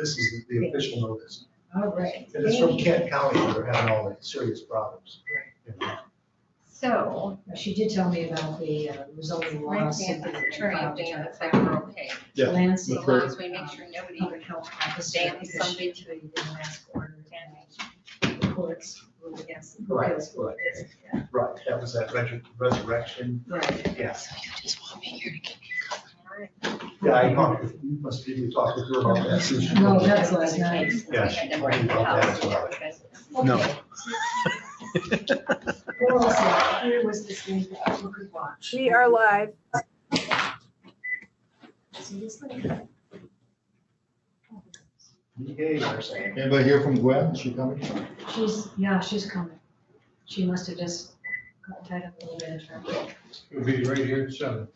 This is the official notice. All right. And it's from Kent County, where they're having all the serious problems. So, She did tell me about the rezoning right, laws. we have the attorney thing, it's like we're okay. Yeah. Landscape. As long as we make sure nobody Public health officer, Damn because somebody. she didn't ask order and the courts ruled against the Right, appeals court. Yeah. Right, that was that resurrection. Right. Yeah. you just want me here to give Yeah, I talked, you must be talking to her about that. too. No, that's last night. Yeah, she told me about that as well. No. We're all set. Here was this thing that people could watch. We are live. See this thing? Okay, you're saying. Anybody hear from Gwen? Is she coming? She's coming. She must have just got tied up a little bit in traffic. It'll be right here at 7.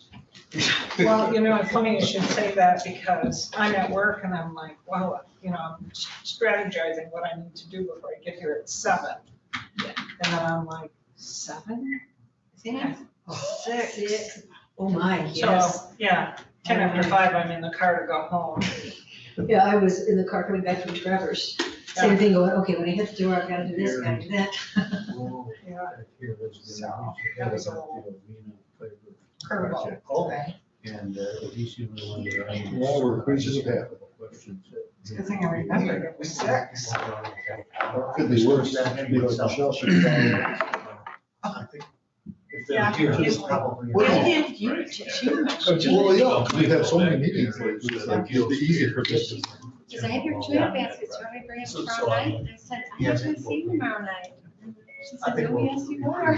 Well, it's funny you should say that because I'm at work and I'm like, well, I'm strategizing what I need to do before I get here at 7. And then I'm like, 7? Yeah. Oh, 6. Oh my, So, yes. yeah, 10 after 5, I'm in the car to go home. Yeah, I was in the car coming back from Trevor's. Same thing going, okay, when I hit the door, I've got to do this, gotta do that. Yeah. Here was the, So, that that was was a all flavor curveball. project. Oh, Right. And he's the only one that I. Well, we're creatures of habit. Questions. It's a good thing I remembered it was 6. Could be worse, because Michelle should have found I think if Yeah, they're here, it's usually. probably. Well, yeah, we have so many meetings, lately, it's like, it'd be easier for just. Because I have your tuna baskets, you want me to bring them So- tomorrow so, night? And I said, I have to see you tomorrow night. She I said, think oh, we'll- yes, you are.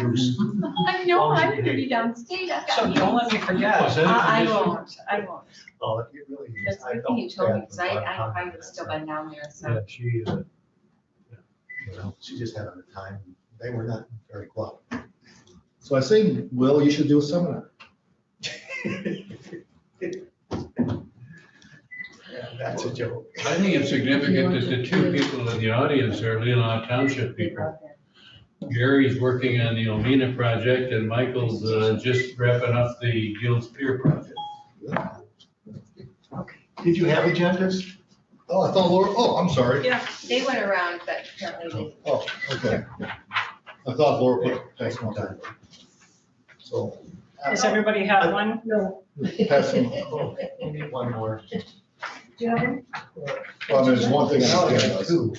I know, I'm gonna be downstate. I've got So don't let me forget. I won't, Oh, it really is. That's I the thing you felt told me, bad because for I her. would still been down there, Yeah, so. she, You know, she just had a time. They were not very close. So I say, Will, you should do a seminar. Yeah, that's a joke. I think it's significant that the two people in the audience are Leelanau Township people. Gary's working on the Omena project and Michael's just wrapping up the Gills Pier project. Did you have agendas? Oh, I thought Laura, oh, I'm sorry. Yeah. They went around, but apparently Oh, okay. I thought Laura put, pass one time. So. Does everybody have one? No. Pass them. Oh, we need one more. Do you have one? Well, there's one thing. Now I'm we saying, have two.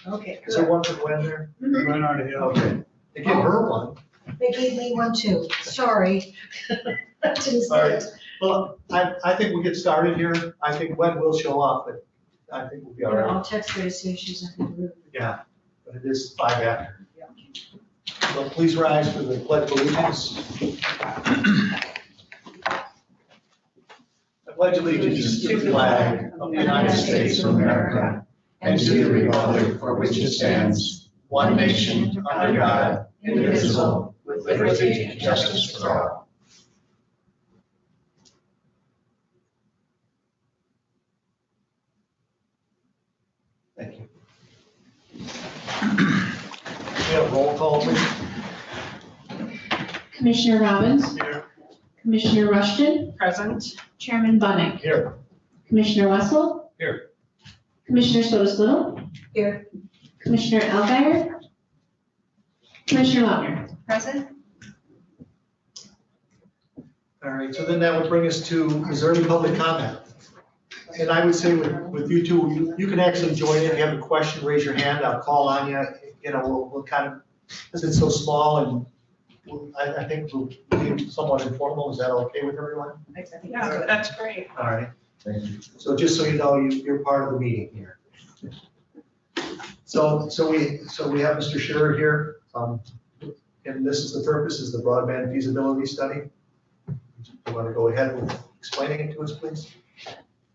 Okay, Is there one for Gwen there? Right on the hill. Okay. They give her one. They gave me one too. Sorry. Didn't All say right. it. Well, I think we'll get started here. I think Gwen will show up, but I think we'll be all right. I'll text her to see if she's in the room. Yeah, but it is 5 after. So please rise for the pledge of allegiance. I pledge allegiance to the flag of the United States of America and to the republic for which it stands, one nation, under God, indivisible, with liberty and justice for all. Thank you. We have roll call, please. Commissioner Robbins. Here. Commissioner Rushton. Present. Chairman Bunnick. Here. Commissioner Wessel. Here. Commissioner Sotos Little. Here. Commissioner Alguier. Commissioner Wagner. present. All right, so then that would bring us to, is there any public comment? And I would say with you two, you can actually join in. If you have a question, raise your hand. I'll call on you. You know, we'll kind of, because it's so small and I think we'll be somewhat informal. Is that okay with everyone? I think Yeah, that's that's great. All right. Thank you. So just so you know, you're part of the meeting here. So we have Mr. Scherer here. And this is the purpose, is the broadband feasibility study. You want to go ahead with explaining it to us, please?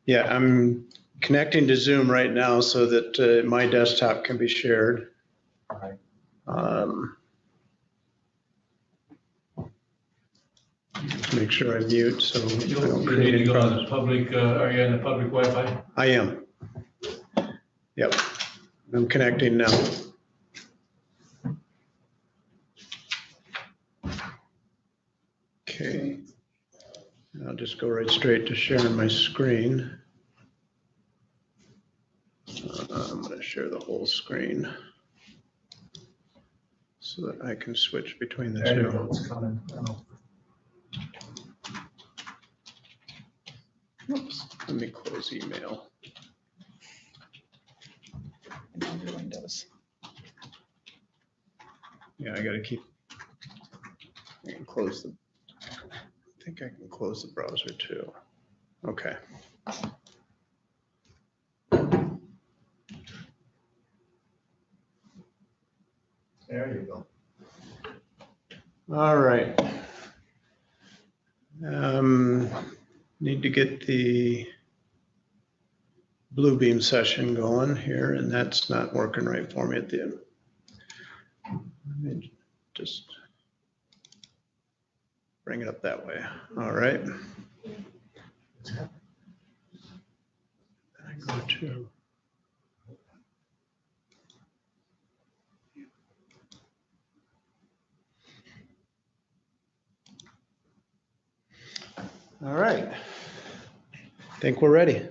Yeah, I'm connecting to Zoom right now so that my desktop can be shared. All right. Just make sure I mute so I You don't need create to any go on problems. the public, are you on the public Wi-Fi? I am. Yep, I'm connecting now. Okay, I'll just go right straight to sharing my screen. I'm going to share the whole screen so that I can switch between the There you two. go, it's coming. Oops, let me close email. And on your windows. Yeah, I got to keep, I can close the, I think I can close the browser too. Okay. There you go. All right. Need to get the Bluebeam session going here, and that's not working right for me at the end. Let me just bring it up that way. All right. I go to. All right. I think we're ready.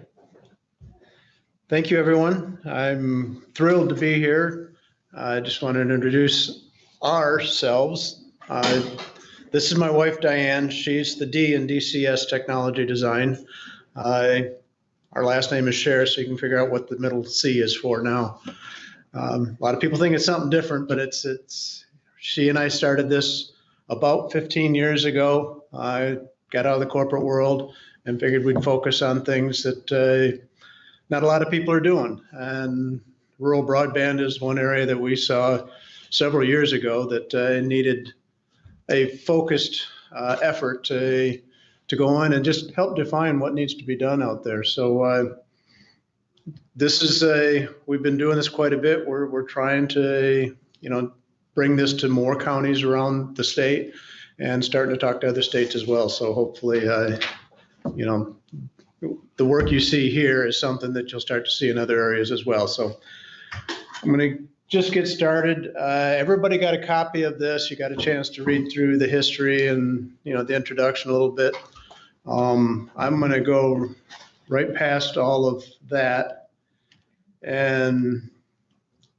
Thank you, everyone. I'm thrilled to be here. I just wanted to introduce ourselves. This is my wife, Diane. She's the D in DCS Technology Design. Our last name is Cher, so you can figure out what the middle C is for now. A lot of people think it's something different, but it's she and I started this about 15 years ago. I got out of the corporate world and figured we'd focus on things that not a lot of people are doing. And rural broadband is one area that we saw several years ago that needed a focused effort to go in and just help define what needs to be done out there. So this is we've been doing this quite a bit. We're trying to, bring this to more counties around the state and starting to talk to other states as well. So hopefully, the work you see here is something that you'll start to see in other areas as well. So I'm going to just get started. Everybody got a copy of this. You got a chance to read through the history and, the introduction a little bit. I'm going to go right past all of that and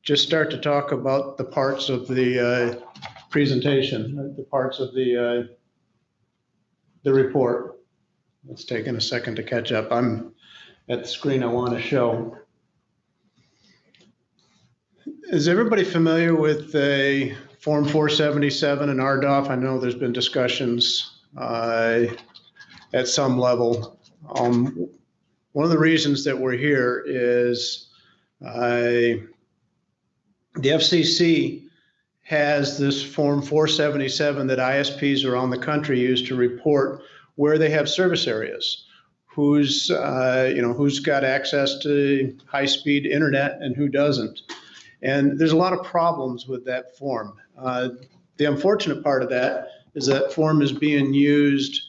just start to talk about the parts of the presentation, the parts of the report. It's taking a second to catch up. I'm at the screen I want to show. Is everybody familiar with a Form 477 and RDOF? I know there's been discussions at some level. One of the reasons that we're here is the FCC has this Form 477 that ISPs around the country use to report where they have service areas, who's got access to high-speed internet and who doesn't. And there's a lot of problems with that form. The unfortunate part of that is that form is being used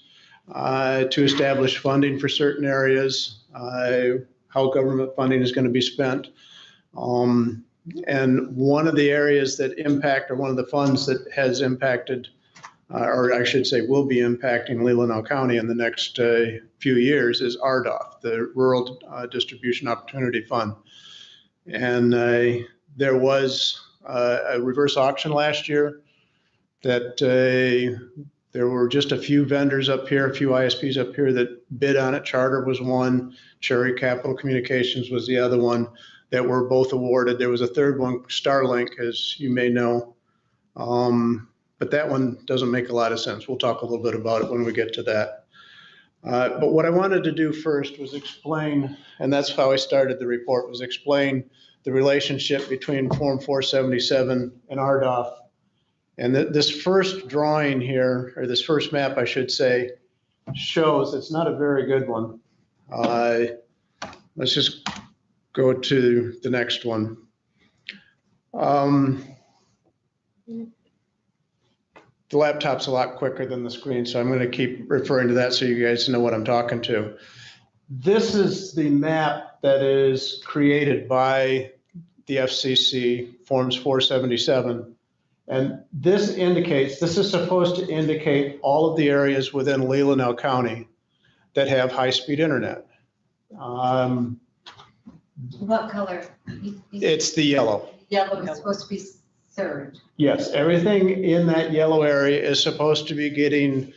to establish funding for certain areas, how government funding is going to be spent. And one of the areas that impact, or one of the funds that has impacted, or I should say will be impacting Leelanau County in the next few years, is RDOF, the Rural Distribution Opportunity Fund. And there was a reverse auction last year that there were just a few vendors up here, a few ISPs up here that bid on it. Charter was one, Cherry Capital Communications was the other one, that were both awarded. There was a third one, Starlink, as you may know. But that one doesn't make a lot of sense. We'll talk a little bit about it when we get to that. But what I wanted to do first was explain, and that's how I started the report, was explain the relationship between Form 477 and RDOF. And this first drawing here, or this first map, I should say, shows it's not a very good one. Let's just go to the next one. The laptop's a lot quicker than the screen, so I'm going to keep referring to that so you guys know what I'm talking to. This is the map that is created by the FCC, Forms 477. And this is supposed to indicate all of the areas within Leelanau County that have high-speed internet. What color? It's the yellow. Yellow is supposed to be served. Yes, everything in that yellow area is supposed to be getting,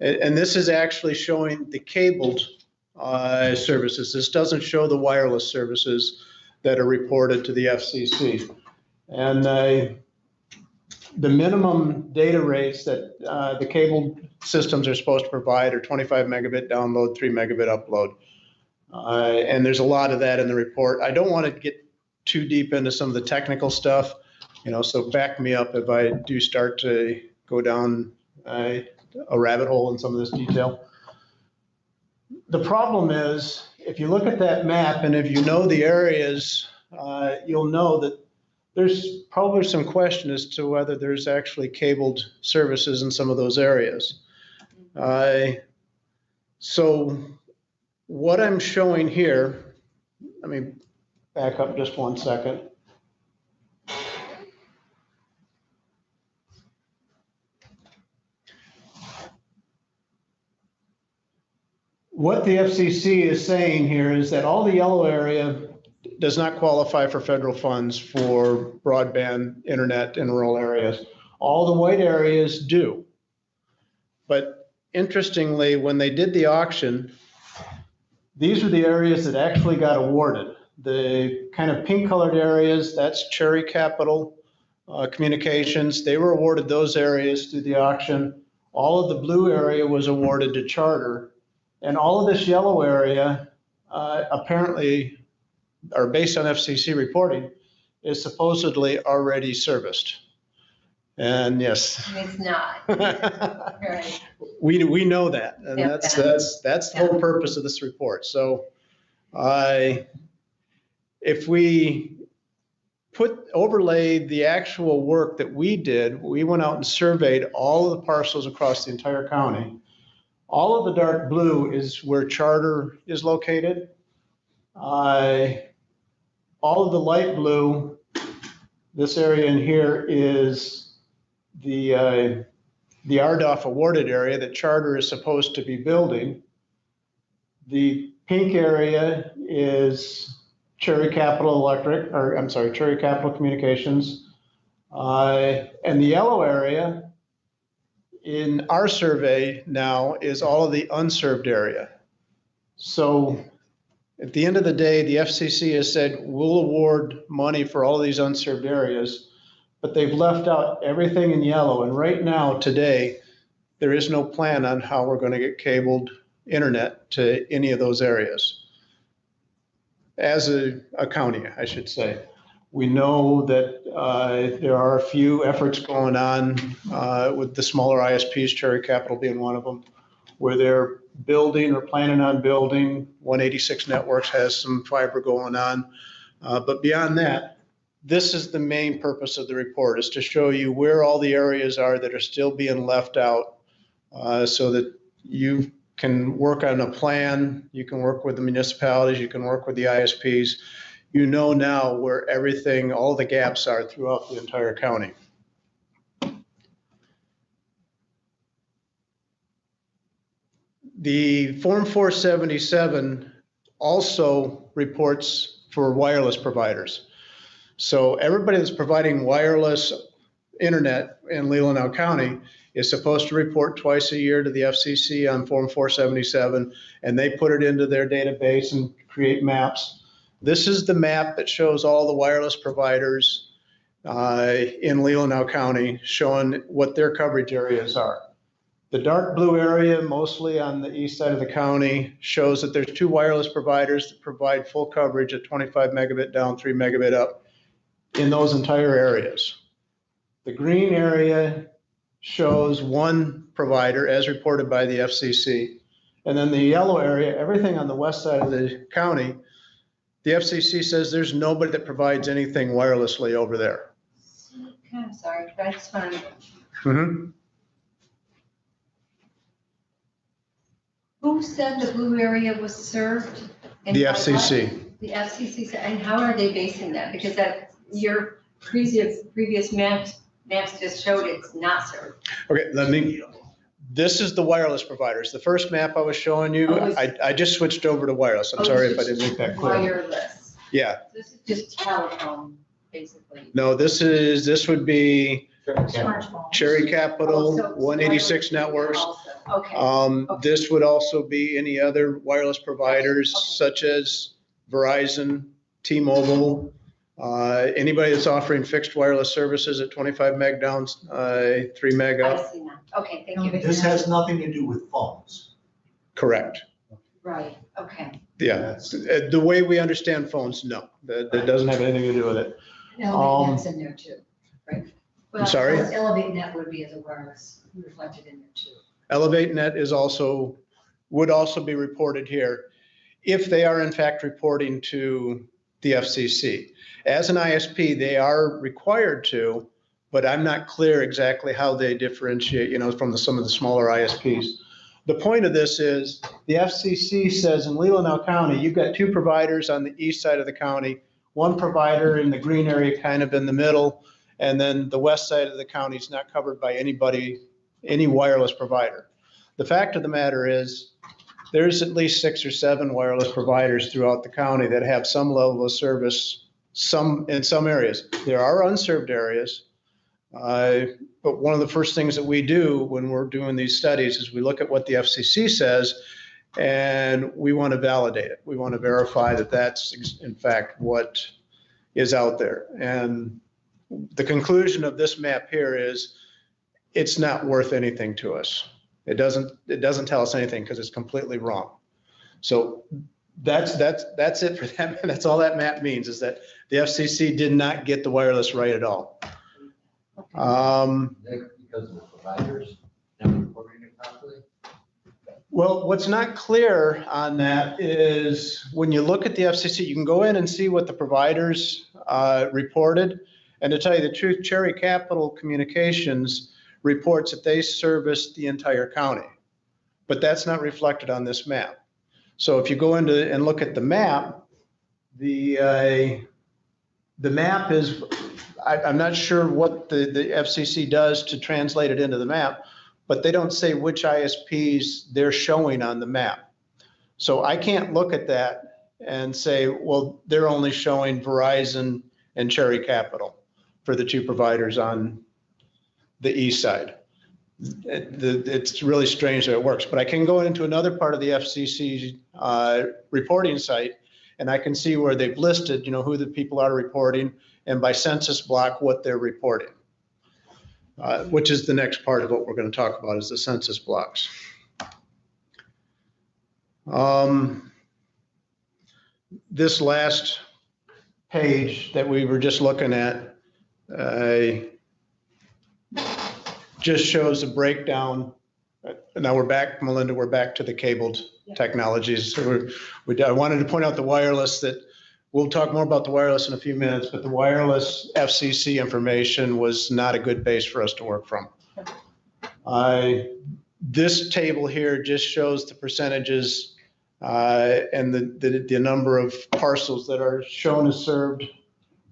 and this is actually showing the cabled services. This doesn't show the wireless services that are reported to the FCC. And the minimum data rates that the cable systems are supposed to provide are 25 megabit download, 3 megabit upload. And there's a lot of that in the report. I don't want to get too deep into some of the technical stuff, so back me up if I do start to go down a rabbit hole in some of this detail. The problem is, if you look at that map and if you know the areas, you'll know that there's probably some question as to whether there's actually cabled services in some of those areas. So what I'm showing here, let me back up just one second. What the FCC is saying here is that all the yellow area does not qualify for federal funds for broadband internet in rural areas. All the white areas do. But interestingly, when they did the auction, these are the areas that actually got awarded. The kind of pink colored areas, that's Cherry Capital Communications. They were awarded those areas through the auction. All of the blue area was awarded to Charter. And all of this yellow area apparently, or based on FCC reporting, is supposedly already serviced. And yes. It's not. Right. We know that, and Yeah. that's the whole purpose of this report. So if we overlay the actual work that we did, we went out and surveyed all of the parcels across the entire county. All of the dark blue is where Charter is located. All of the light blue, this area in here is the RDOF awarded area that Charter is supposed to be building. The pink area is Cherry Capital Cherry Capital Communications. And the yellow area in our survey now is all of the unserved area. So at the end of the day, the FCC has said, we'll award money for all of these unserved areas, but they've left out everything in yellow. And right now, today, there is no plan on how we're going to get cabled internet to any of those areas. As a county, I should say. We know that there are a few efforts going on with the smaller ISPs, Cherry Capital being one of them, where they're building or planning on building. 186 Networks has some fiber going on. But beyond that, this is the main purpose of the report, is to show you where all the areas are that are still being left out so that you can work on a plan, you can work with the municipalities, you can work with the ISPs. You know now where everything, all the gaps are throughout the entire county. The Form 477 also reports for wireless providers. So everybody that's providing wireless internet in Leelanau County is supposed to report twice a year to the FCC on Form 477, and they put it into their database and create maps. This is the map that shows all the wireless providers in Leelanau County, showing what their coverage areas are. The dark blue area, mostly on the east side of the county, shows that there's 2 wireless providers that provide full coverage at 25 megabit down, 3 megabit up in those entire areas. The green area shows 1 provider as reported by the FCC. And then the yellow area, everything on the west side of the county, the FCC says there's nobody that provides anything wirelessly over there. Okay, I'm sorry, but I just want to. Mm-hmm. Who said the blue area was served? And The how FCC. much? The FCC said, and how are they basing that? Because that your previous maps just showed it's not served. Okay, this is the wireless providers. The first map I was showing you, I just switched over to wireless. I'm sorry if I didn't make that clear. Wireless. Yeah, This is just telephone, basically. no, this would be Smartphone. Cherry Capital, Oh, so 186 Networks. also. Okay, This would also be any other wireless providers such as Verizon, T-Mobile, anybody that's offering fixed wireless services at 25 meg down, 3 meg I up. see now. Okay, thank you. This has nothing to do with phones. Correct. Right, okay. Yeah, the way we understand phones, no, that doesn't have anything to do with it. Elevate Net's in there too, right? I'm sorry? Elevate Net would be as a wireless reflected in there too. Elevate Net would also be reported here if they are in fact reporting to the FCC. As an ISP, they are required to, but I'm not clear exactly how they differentiate, from some of the smaller ISPs. The point of this is the FCC says in Leelanau County, you've got two providers on the east side of the county, one provider in the green area kind of in the middle, and then the west side of the county is not covered by any wireless provider. The fact of the matter is there's at least 6 or 7 wireless providers throughout the county that have some level of service, in some areas. There are unserved areas, but one of the first things that we do when we're doing these studies is we look at what the FCC says and we want to validate it. We want to verify that that's in fact what is out there. And the conclusion of this map here is it's not worth anything to us. It doesn't tell us anything because it's completely wrong. So that's it for that. That's all that map means, is that the FCC did not get the wireless right at all. Because of the providers not reporting it properly? Well, what's not clear on that is when you look at the FCC, you can go in and see what the providers reported. And to tell you the truth, Cherry Capital Communications reports that they service the entire county, but that's not reflected on this map. So if you go into and look at the map, the map is, I'm not sure what the FCC does to translate it into the map, but they don't say which ISPs they're showing on the map. So I can't look at that and say, well, they're only showing Verizon and Cherry Capital for the two providers on the east side. It's really strange that it works, but I can go into another part of the FCC reporting site, and I can see where they've listed, who the people are reporting, and by census block, what they're reporting, which is the next part of what we're going to talk about, is the census blocks. This last page that we were just looking at just shows a breakdown. Now we're back, Melinda, we're back to the cabled technologies. So I wanted to point out the wireless, that we'll talk more about the wireless in a few minutes, but the wireless FCC information was not a good base for us to work from. This table here just shows the percentages and the number of parcels that are shown as served.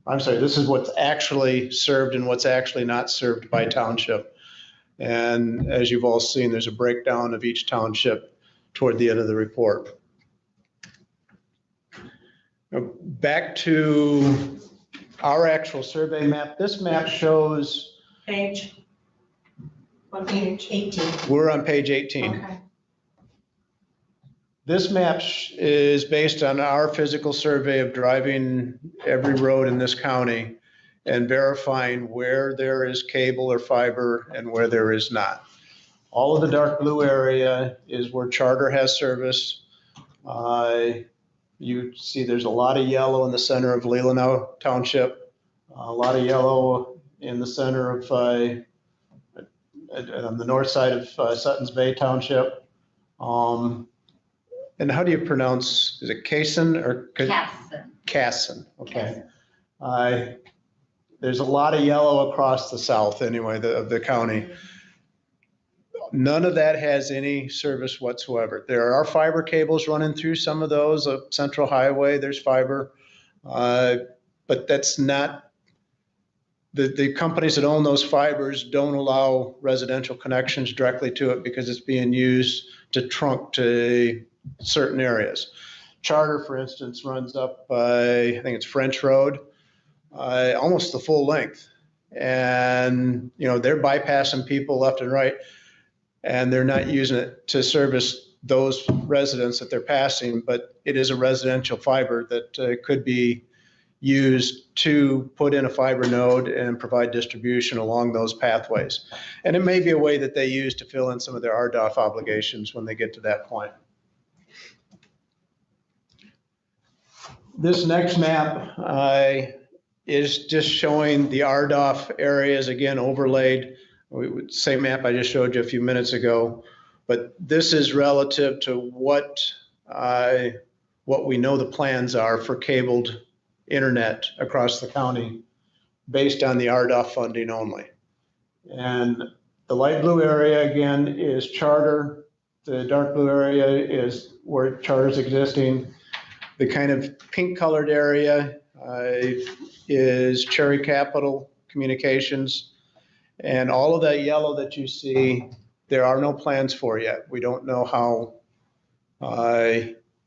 I'm sorry, this is what's actually served and what's actually not served by township. And as you've all seen, there's a breakdown of each township toward the end of the report. Now, back to our actual survey map. This map shows, Page? What page? 18. we're on page 18. Okay. This map is based on our physical survey of driving every road in this county and verifying where there is cable or fiber and where there is not. All of the dark blue area is where Charter has service. You see there's a lot of yellow in the center of Leelanau Township, a lot of yellow in the center of, on the north side of Sutton's Bay Township. And how do you pronounce, is it Kaysen or? Casson. Casson, okay. There's a lot of yellow across the south anyway, of the county. None of that has any service whatsoever. There are fiber cables running through some of those, Central Highway, there's fiber. But that's not, the companies that own those fibers don't allow residential connections directly to it because it's being used to trunk to certain areas. Charter, for instance, runs up, I think it's French Road, almost the full length. And, they're bypassing people left and right, and they're not using it to service those residents that they're passing, but it is a residential fiber that could be used to put in a fiber node and provide distribution along those pathways. And it may be a way that they use to fill in some of their RDOF obligations when they get to that point. This next map is just showing the RDOF areas, again, overlaid. Same map I just showed you a few minutes ago, but this is relative to what we know the plans are for cabled internet across the county based on the RDOF funding only. And the light blue area, again, is Charter. The dark blue area is where Charter's existing. The kind of pink colored area is Cherry Capital Communications. And all of that yellow that you see, there are no plans for yet. We don't know how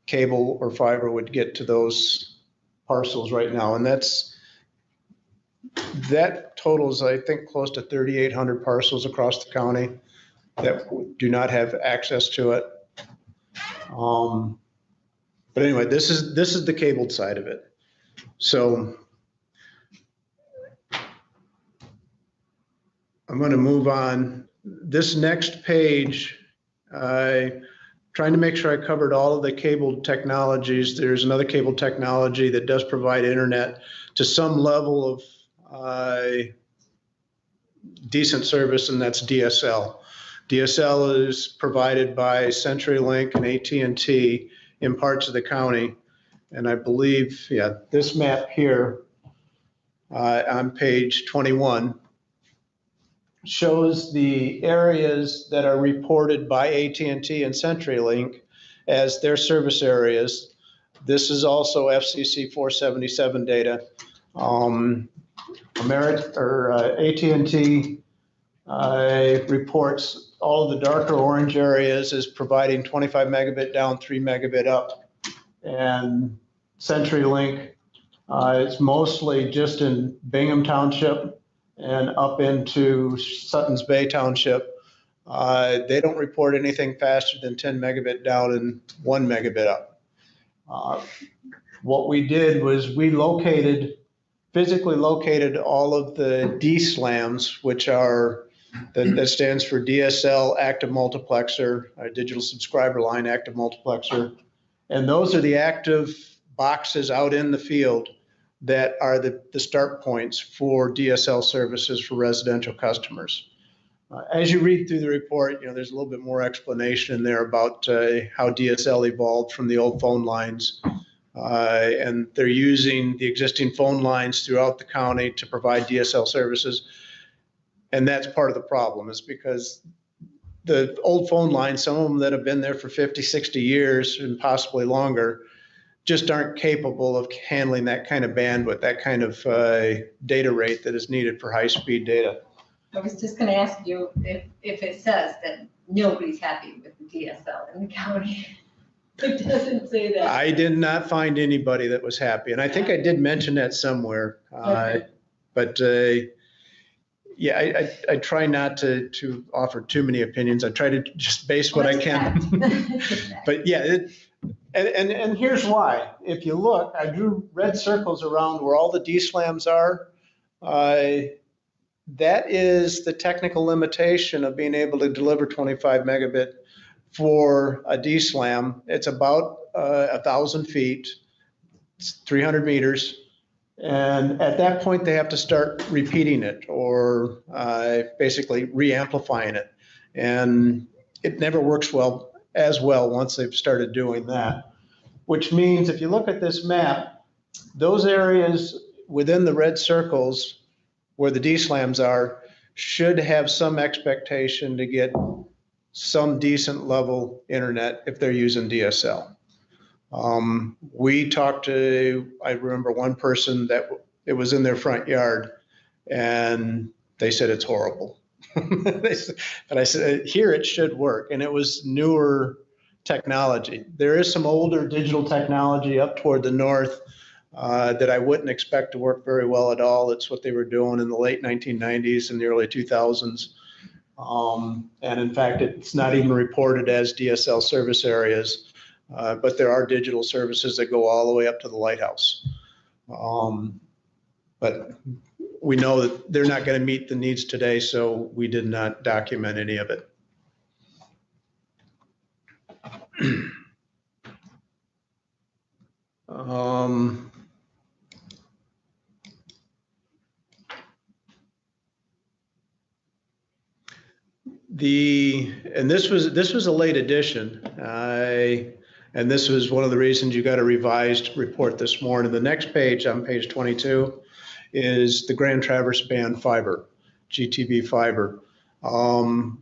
cable or fiber would get to those parcels right now. And that totals, I think, close to 3,800 parcels across the county that do not have access to it. But anyway, this is the cabled side of it. So I'm going to move on. This next page, trying to make sure I covered all of the cable technologies. There's another cable technology that does provide internet to some level of decent service, and that's DSL. DSL is provided by CenturyLink and AT&T in parts of the county. And I believe, this map here on page 21 shows the areas that are reported by AT&T and CenturyLink as their service areas. This is also FCC 477 data. AT&T reports all of the darker orange areas as providing 25 megabit down, 3 megabit up. And CenturyLink is mostly just in Bingham Township and up into Sutton's Bay Township. They don't report anything faster than 10 megabit down and 1 megabit up. What we did was we physically located all of the DSLAMs, which are, that stands for DSL Active Multiplexer, Digital Subscriber Line Active Multiplexer. And those are the active boxes out in the field that are the start points for DSL services for residential customers. As you read through the report, there's a little bit more explanation in there about how DSL evolved from the old phone lines. And they're using the existing phone lines throughout the county to provide DSL services. And that's part of the problem, is because the old phone lines, some of them that have been there for 50, 60 years and possibly longer, just aren't capable of handling that kind of bandwidth, that kind of data rate that is needed for high-speed data. I was just gonna ask you if it says that nobody's happy with the DSL in the county. It doesn't say that. I did not find anybody that was happy, and I think I did mention that somewhere. Okay. But I try not to offer too many opinions. I try to just base what I can. But and here's why. If you look, I drew red circles around where all the DSLAMs are. That is the technical limitation of being able to deliver 25 megabit for a DSLAM. It's about 1,000 feet, it's 300 meters. And at that point, they have to start repeating it or basically re-amplifying it. And it never works as well once they've started doing that. Which means if you look at this map, those areas within the red circles where the DSLAMs are should have some expectation to get some decent level internet if they're using DSL. We talked to, I remember one person that it was in their front yard and they said it's horrible. But I said, here it should work. And it was newer technology. There is some older digital technology up toward the north that I wouldn't expect to work very well at all. It's what they were doing in the late 1990s and the early 2000s. And in fact, it's not even reported as DSL service areas, but there are digital services that go all the way up to the lighthouse. But we know that they're not going to meet the needs today, so we did not document any of it. And this was a late addition. And this was one of the reasons you got a revised report this morning. The next page, on page 22, is the Grand Traverse Band fiber, GTB fiber.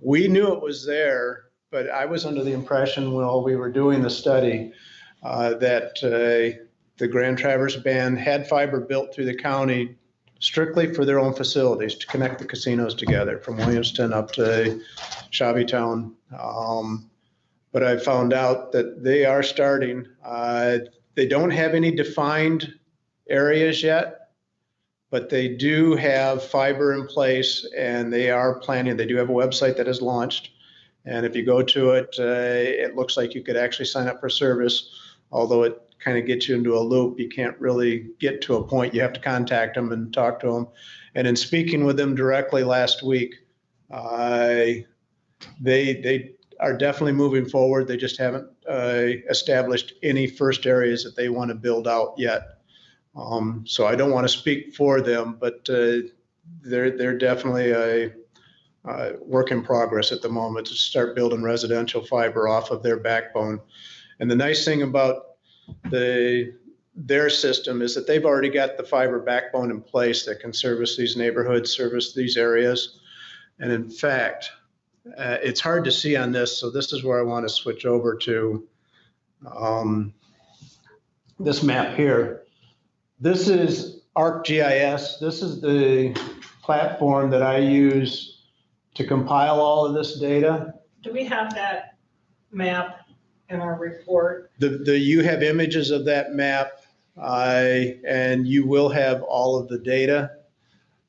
We knew it was there, but I was under the impression while we were doing the study that the Grand Traverse Band had fiber built through the county strictly for their own facilities to connect the casinos together from Williamston up to Shabbytown. But I found out that they are starting. They don't have any defined areas yet, but they do have fiber in place, and they are planning. They do have a website that is launched. And if you go to it, it looks like you could actually sign up for service, although it kind of gets you into a loop. You can't really get to a point. You have to contact them and talk to them. And in speaking with them directly last week, they are definitely moving forward. They just haven't established any first areas that they want to build out yet. So I don't want to speak for them, but they're definitely a work in progress at the moment to start building residential fiber off of their backbone. And the nice thing about their system is that they've already got the fiber backbone in place that can service these neighborhoods, service these areas. And in fact, it's hard to see on this, so this is where I want to switch over to this map here. This is ArcGIS. This is the platform that I use to compile all of this data. Do we have that map in our report? You have images of that map, and you will have all of the data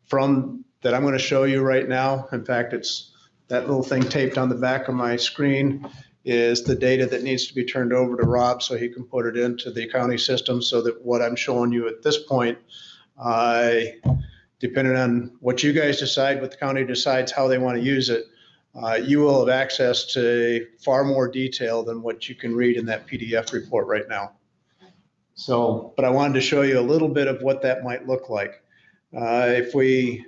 from that I'm going to show you right now. In fact, it's that little thing taped on the back of my screen is the data that needs to be turned over to Rob so he can put it into the county system, so that what I'm showing you at this point, depending on what you guys decide, what the county decides how they want to use it, you will have access to far more detail than what you can read in that PDF report right now. So, but I wanted to show you a little bit of what that might look like. If we,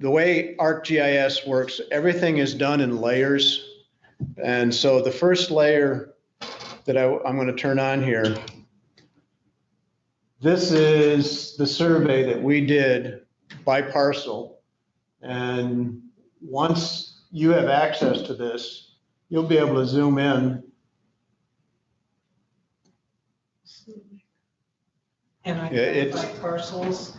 the way ArcGIS works, everything is done in layers. And so the first layer that I'm going to turn on here, this is the survey that we did by parcel. And once you have access to this, you'll be able to zoom in. And I Yeah, like parcels.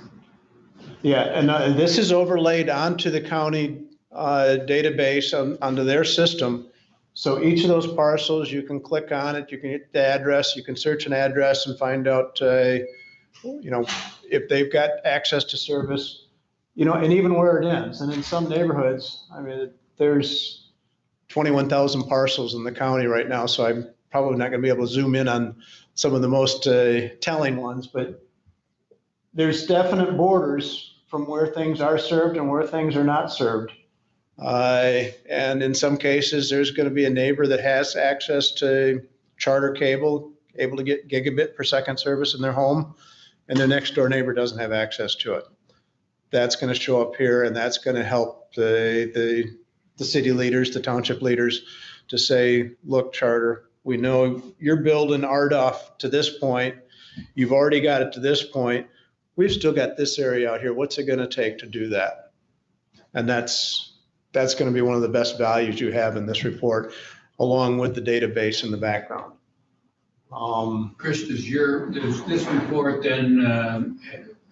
Yeah, and this is overlaid onto the county database onto their system. So each of those parcels, you can click on it, you can hit the address, you can search an address and find out, if they've got access to service, and even where it ends. And in some neighborhoods, I mean, there's 21,000 parcels in the county right now, so I'm probably not going to be able to zoom in on some of the most telling ones, but there's definite borders from where things are served and where things are not served. And in some cases, there's going to be a neighbor that has access to charter cable, able to get gigabit per second service in their home, and their next door neighbor doesn't have access to it. That's going to show up here, and that's going to help the city leaders, the township leaders, to say, look, charter, we know you're building RDOF to this point. You've already got it to this point. We've still got this area out here. What's it going to take to do that? And that's going to be one of the best values you have in this report, along with the database in the background. Chris, does this report then,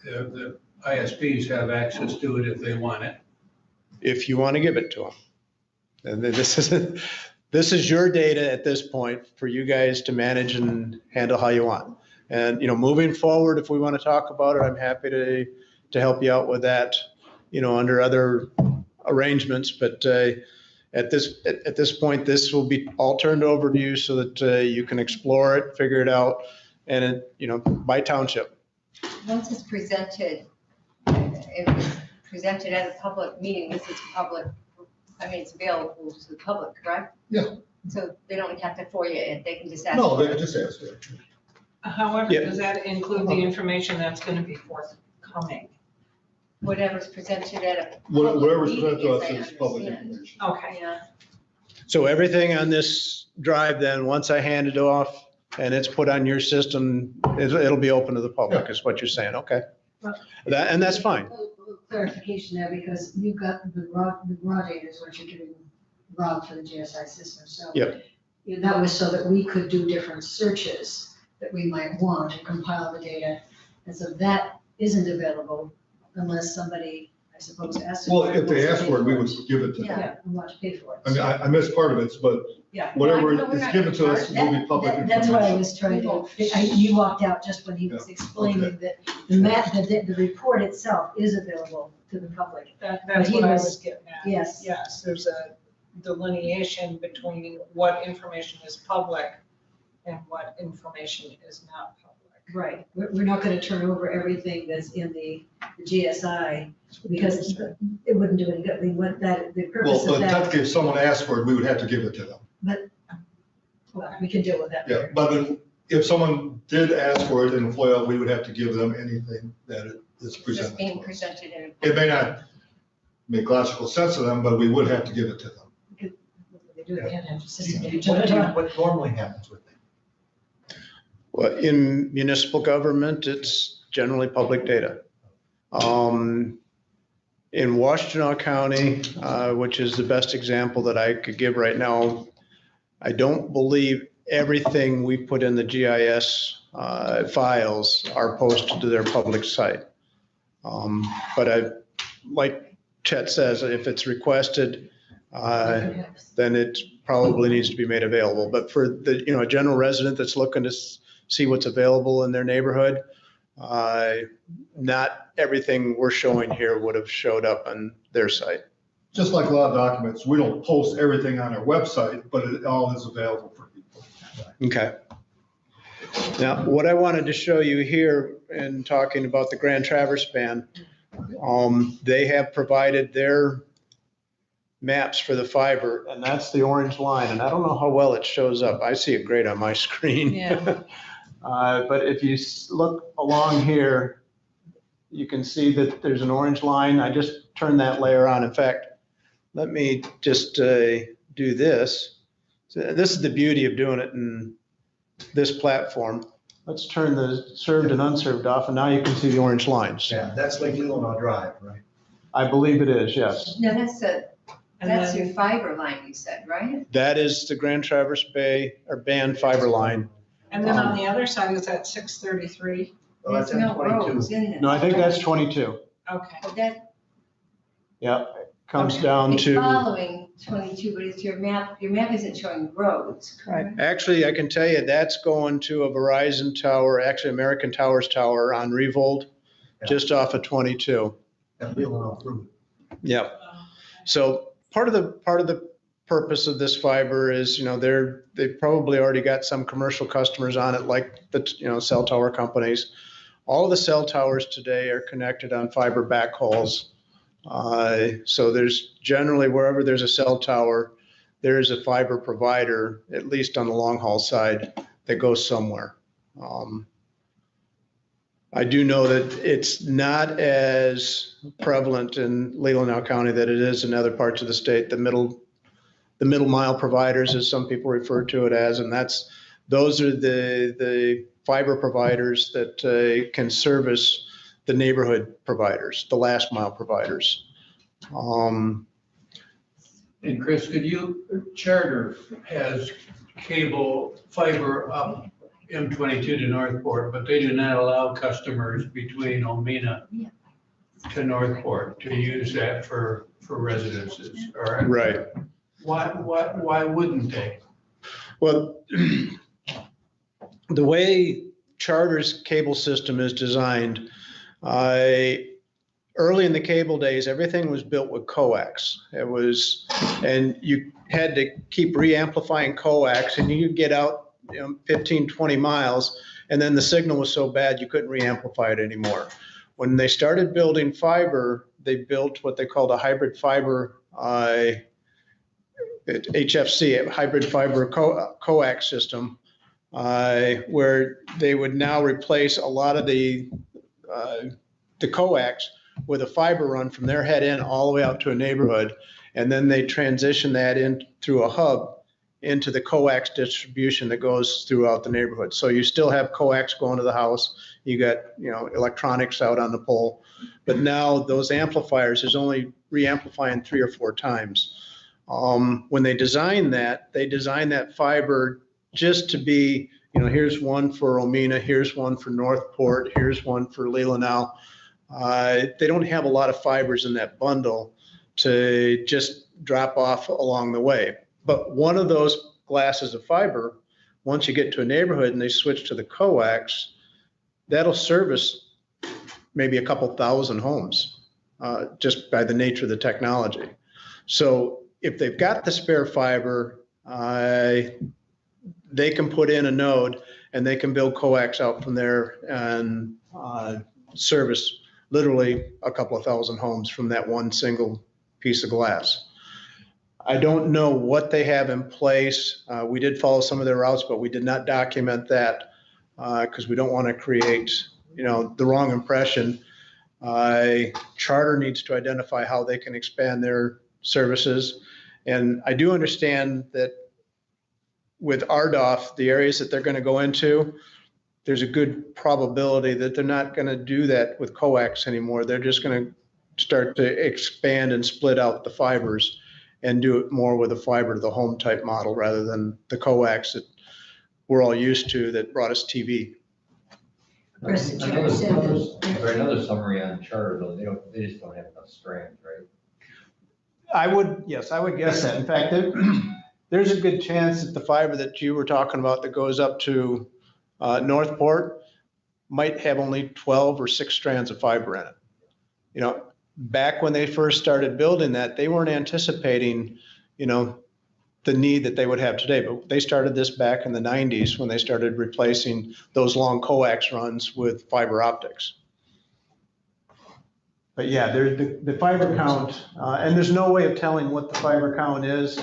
the ISPs have access to it if they want it? If you want to give it to them. And then this is your data at this point for you guys to manage and handle how you want. And, moving forward, if we want to talk about it, I'm happy to help you out with that, under other arrangements. But at this point, this will be all turned over to you so that you can explore it, figure it out, and by township. Once it's presented, if it's presented at a public meeting, this is public, it's available to the public, correct? Yeah. So they don't have to FOIA it, they can just ask. No, for they it. just ask it. However, Yeah. does that include the information that's gonna be forthcoming? Whatever's presented at a. Whatever's public presented to us meeting, is as I public understand. information. Okay. Yeah, So everything on this drive then, once I hand it off and it's put on your system, it'll be open to the public, is what you're saying, okay? And that's fine. A little clarification there, because you've got the raw data is what you're giving Rob for the GSI system, so. Yep. That was so that we could do different searches that we might want to compile the data. And so that isn't available unless somebody, I suppose, asks. Well, if they ask for it, we would give it to them. Yeah, and want to pay for it. I mean, I missed part of it, but Yeah. whatever No, we're is not given to us gonna will be public That's what I information. was trying to, you walked out just when he was Yeah, explaining okay. that the map, the report itself is available to the public. That's But he what I was- was getting at. Yes. Yes, there's a delineation between what information is public and what information is not public. Right, we're not gonna turn over everything that's in the GSI, because it wouldn't do any good. We want that, the purpose Well, of but that, technically, if someone asked for it, we would have to give it to them. well, we can deal with that Yeah, later. but then if someone did ask for it in FOIA, we would have to give them anything that is it's presented just being to us. presented in. It may not make logical sense to them, but we would have to give it to them. They do it, they have to system. What normally happens with it? Well, in municipal government, it's generally public data. In Washtenaw County, which is the best example that I could give right now, I don't believe everything we put in the GIS files are posted to their public site. But like Chet says, if it's requested, then it probably needs to be made available. But for the, a general resident that's looking to see what's available in their neighborhood, not everything we're showing here would have showed up on their site. Just like a lot of documents, we don't post everything on our website, but it all is available for people. Okay. Now, what I wanted to show you here in talking about the Grand Traverse Band, they have provided their maps for the fiber, and that's the orange line. And I don't know how well it shows up. I see it great on my screen. Yeah. But if you look along here, you can see that there's an orange line. I just turned that layer on. In fact, let me just do this. So this is the beauty of doing it in this platform. Let's turn the served and unserved off, and now you can see the orange lines. Yeah, that's like Leelanau Drive, right? I believe it is, yes. No, And that's then- your fiber line, you said, right? That is the Grand Traverse Band fiber line. And then on the other side, is that 633? Well, that's There's on no 22. roads in it. No, I think that's 22. Okay. Oh, that. Yeah, it comes okay. down It's to, following 22, but it's your map isn't showing roads, correct? actually, I can tell you that's going to a Verizon tower, actually American Towers tower on Revolt, just off of 22. At Leelanau Fruit. Yep. So part of the purpose of this fiber is, they probably already got some commercial customers on it, like the, cell tower companies. All of the cell towers today are connected on fiber backhauls. So there's generally, wherever there's a cell tower, there's a fiber provider, at least on the long haul side, that goes somewhere. I do know that it's not as prevalent in Leelanau County that it is in other parts of the state. The middle mile providers, as some people refer to it as, and those are the fiber providers that can service the neighborhood providers, the last mile providers. And Chris, Charter has cable fiber up M22 to Northport, but they do not allow customers between Omena to Northport to use that for residences, all right? Right. Why wouldn't they? Well, the way Charter's cable system is designed, early in the cable days, everything was built with coax. And you had to keep re-amplifying coax, and you could get out 15, 20 miles, and then the signal was so bad you couldn't re-amplify it anymore. When they started building fiber, they built what they called a hybrid fiber, HFC, a hybrid fiber coax system, where they would now replace a lot of the coax with a fiber run from their head end all the way out to a neighborhood. And then they transition that in through a hub into the coax distribution that goes throughout the neighborhood. So you still have coax going to the house. You got, electronics out on the pole. But now those amplifiers is only re-amplifying 3 or 4 times. When they designed that fiber just to be, here's one for Omena, here's one for Northport, here's one for Leelanau. They don't have a lot of fibers in that bundle to just drop off along the way. But one of those glasses of fiber, once you get to a neighborhood and they switch to the coax, that'll service maybe a couple thousand homes, just by the nature of the technology. So if they've got the spare fiber, they can put in a node and they can build coax out from there and service literally a couple of thousand homes from that one single piece of glass. I don't know what they have in place. We did follow some of their routes, but we did not document that because we don't want to create, the wrong impression. Charter needs to identify how they can expand their services. And I do understand that with RDOF, the areas that they're going to go into, there's a good probability that they're not going to do that with coax anymore. They're just going to start to expand and split out the fibers and do it more with a fiber to the home type model rather than the coax that we're all used to that brought us TV. Chris, the chair said that- Another summary on Charter, though, they just don't have enough strands, right? I would guess that. In fact, there's a good chance that the fiber that you were talking about that goes up to Northport might have only 12 or 6 strands of fiber in it. Back when they first started building that, they weren't anticipating, the need that they would have today. But they started this back in the 90s when they started replacing those long coax runs with fiber optics. But yeah, the fiber count, and there's no way of telling what the fiber count is,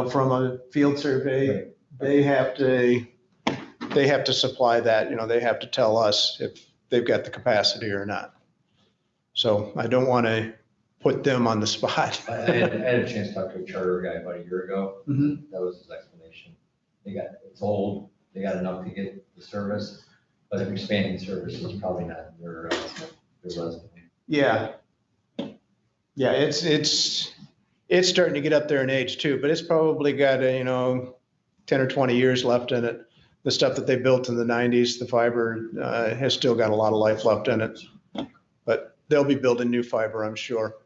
from a field survey. They have to supply that, they have to tell us if they've got the capacity or not. So I don't want to put them on the spot. I had a chance to talk to a Charter guy about a year ago. Mhm. That was his explanation. It's old, they got enough to get the service, but expanding service is probably not their resume. Yeah. Yeah, it's starting to get up there in age too, but it's probably got 10 or 20 years left in it. The stuff that they built in the 90s, the fiber has still got a lot of life left in it. But they'll be building new fiber, I'm sure.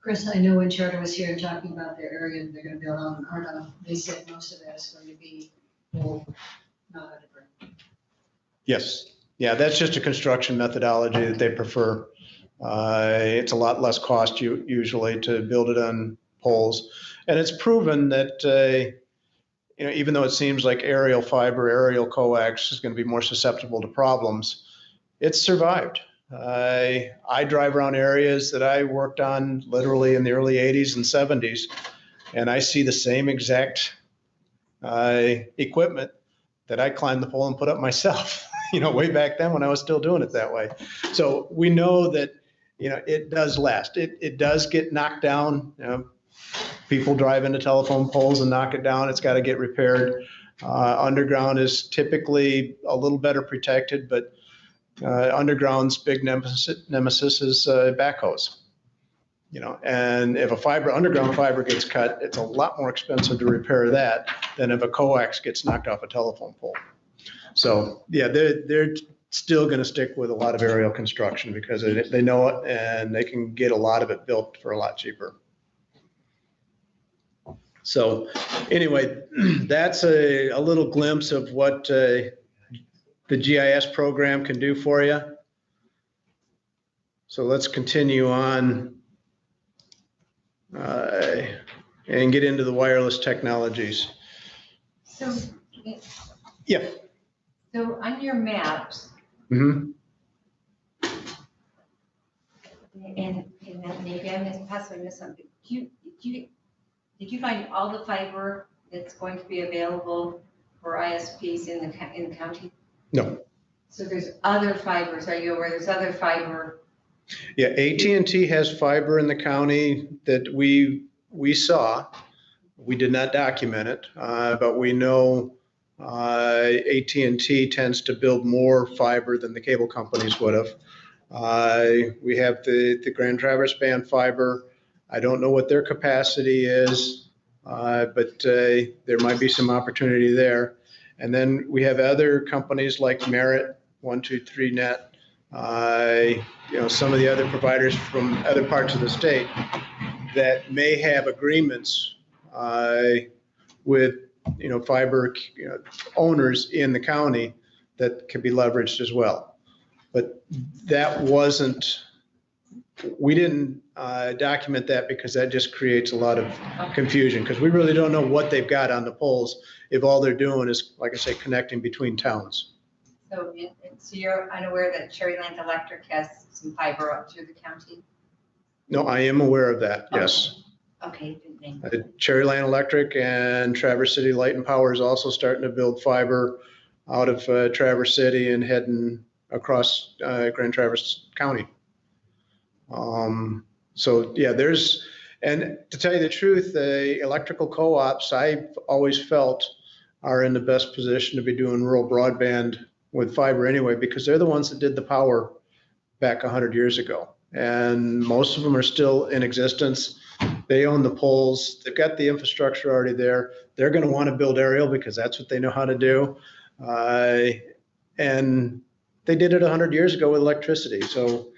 Chris, I know when Charter was here talking about their area that they're going to build on RDOF, they said most of that is going to be old, not underground. Yes. Yeah, that's just a construction methodology that they prefer. It's a lot less cost usually to build it on poles. And it's proven that, even though it seems like aerial fiber, aerial coax is going to be more susceptible to problems, it's survived. I drive around areas that I worked on literally in the early 80s and 70s, and I see the same exact equipment that I climbed the pole and put up myself, way back then when I was still doing it that way. So we know that, it does last. It does get knocked down. People drive into telephone poles and knock it down. It's got to get repaired. Underground is typically a little better protected, but underground's big nemesis is backhoes. And if underground fiber gets cut, it's a lot more expensive to repair that than if a coax gets knocked off a telephone pole. So yeah, they're still going to stick with a lot of aerial construction because they know it and they can get a lot of it built for a lot cheaper. So anyway, that's a little glimpse of what the GIS program can do for you. So let's continue on and get into the wireless technologies. So. Yeah. So on your maps, Mhm. and that maybe I possibly missed something, did you find all the fiber that's going to be available for ISPs in the county? No. So there's other fibers, are you aware there's other fiber? Yeah, AT&T has fiber in the county that we saw. We did not document it, but we know AT&T tends to build more fiber than the cable companies would have. We have the Grand Traverse Band fiber. I don't know what their capacity is, but there might be some opportunity there. And then we have other companies like Merit, 123net, some of the other providers from other parts of the state that may have agreements with fiber owners in the county that can be leveraged as well. But that wasn't, we didn't document that because that just creates a lot of confusion, because we really don't know what they've got on the poles if all they're doing is, like I say, connecting between towns. So you're unaware that Cherryland Electric has some fiber up through the county? No, I am aware of that, yes. Okay, good thing. Cherryland Electric and Traverse City Light and Power is also starting to build fiber out of Traverse City and heading across Grand Traverse County. So yeah, and to tell you the truth, the electrical co-ops, I've always felt, are in the best position to be doing rural broadband with fiber anyway, because they're the ones that did the power back 100 years ago. And most of them are still in existence. They own the poles. They've got the infrastructure already there. They're going to want to build aerial because that's what they know how to do. And they did it 100 years ago with electricity. So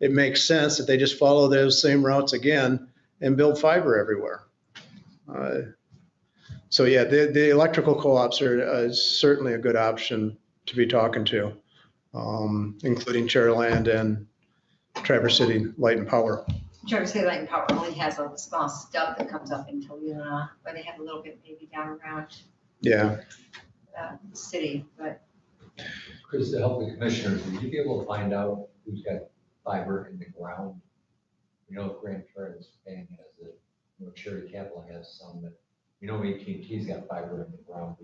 it makes sense that they just follow those same routes again and build fiber everywhere. So yeah, the electrical co-ops are certainly a good option to be talking to, including Cherryland and Traverse City Light and Power. Traverse City Light and Power only has a small stub that comes up into Leelanau, where they have a little bit maybe down around Yeah. the city, but. Chris, to help the commissioners, would you be able to find out who's got fiber in the ground? Grand Traverse Band has it, Cherry Capital has some, but AT&T's got fiber in the ground.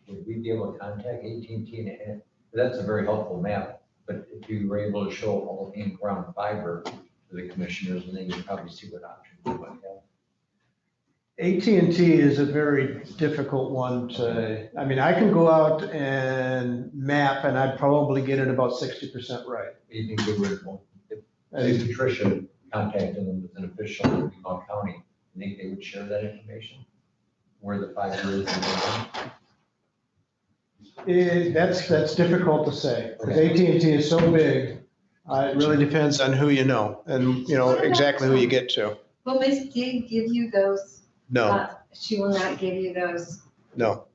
Would we be able to contact AT&T and that's a very helpful map, but if you were able to show all in-ground fiber to the commissioners, and then you'd probably see what options they might have. AT&T is a very difficult one to, I can go out and map and I'd probably get it about 60% right. You think they would, if Patricia contacted them with an official in Leelanau County, you think they would share that information? Where the fiber is? That's difficult to say, because AT&T is so big. It really depends on who you know and, exactly who you get to. Will Ms. Dig give you those? No, She will not give you those? no.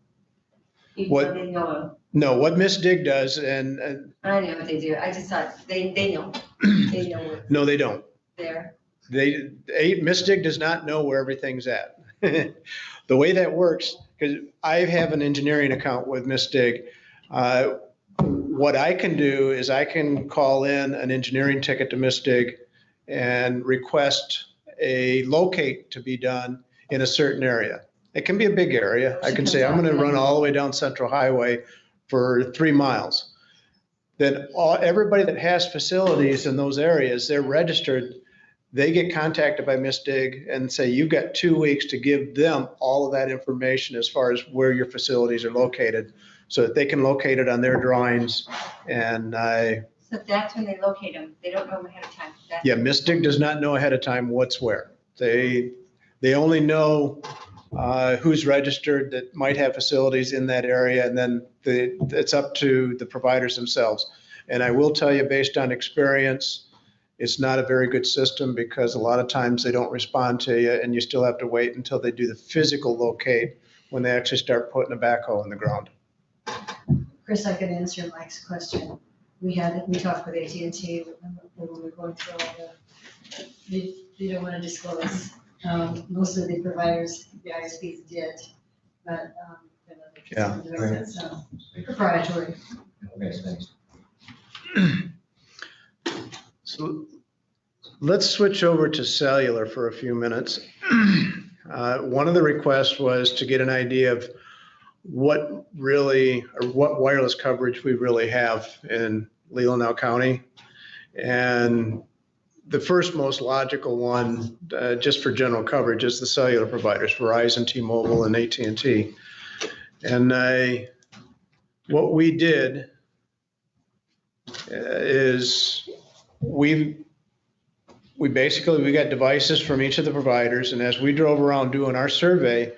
Even What- though they know them? No, what Miss Dig does, and I know what they do. I just thought they know. They know what's no, they don't. there. Miss Dig does not know where everything's at. The way that works, because I have an engineering account with Miss Dig, what I can do is I can call in an engineering ticket to Miss Dig and request a locate to be done in a certain area. It can be a big area. I can say, I'm going to run all the way down Central Highway for 3 miles. Then everybody that has facilities in those areas, they're registered. They get contacted by Miss Dig and say, you've got 2 weeks to give them all of that information as far as where your facilities are located, so that they can locate it on their drawings. And So that's when they locate them. They don't know them ahead of time. yeah, Miss Dig does not know ahead of time what's where. They only know who's registered that might have facilities in that area, and then it's up to the providers themselves. And I will tell you, based on experience, It's not a very good system because a lot of times they don't respond to you and you still have to wait until they do the physical locate when they actually start putting a backhoe in the ground. Chris, I could answer Mike's question. We talked with AT&T when we were going through all you don't want to disclose. Most of the providers, the ISPs did, but, Yeah. doing it, so proprietary. Okay, thanks. So let's switch over to cellular for a few minutes. One of the requests was to get an idea of what wireless coverage we really have in Leelanau County. And the first most logical one, just for general coverage, is the cellular providers, Verizon, T-Mobile, and AT&T. And what we did is we got devices from each of the providers, and as we drove around doing our survey,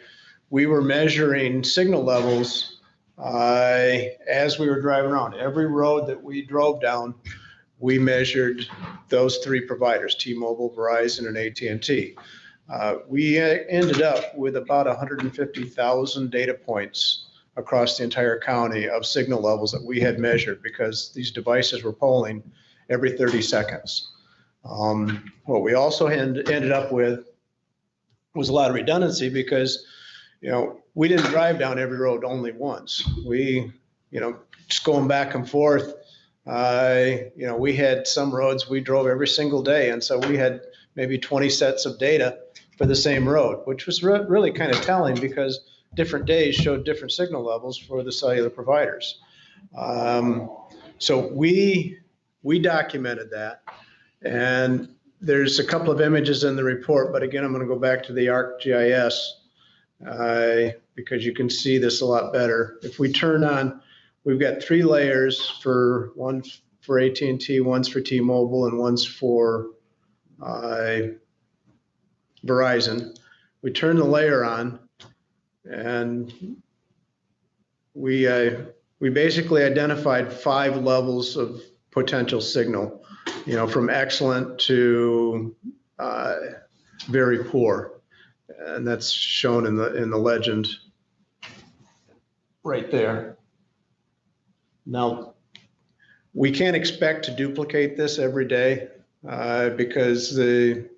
we were measuring signal levels as we were driving around. Every road that we drove down, we measured those three providers, T-Mobile, Verizon, and AT&T. We ended up with about 150,000 data points across the entire county of signal levels that we had measured because these devices were polling every 30 seconds. What we also ended up with was a lot of redundancy because, we didn't drive down every road only once. We, just going back and forth, we had some roads we drove every single day. And so we had maybe 20 sets of data for the same road, which was really kind of telling because different days showed different signal levels for the cellular providers. So we documented that. And there's a couple of images in the report, but again, I'm going to go back to the ArcGIS because you can see this a lot better. If we turn on, we've got 3 layers one for AT&T, one's for T-Mobile, and one's for Verizon. We turn the layer on, and we basically identified 5 levels of potential signal, from excellent to very poor. And that's shown in the legend right there. Now, we can't expect to duplicate this every day because the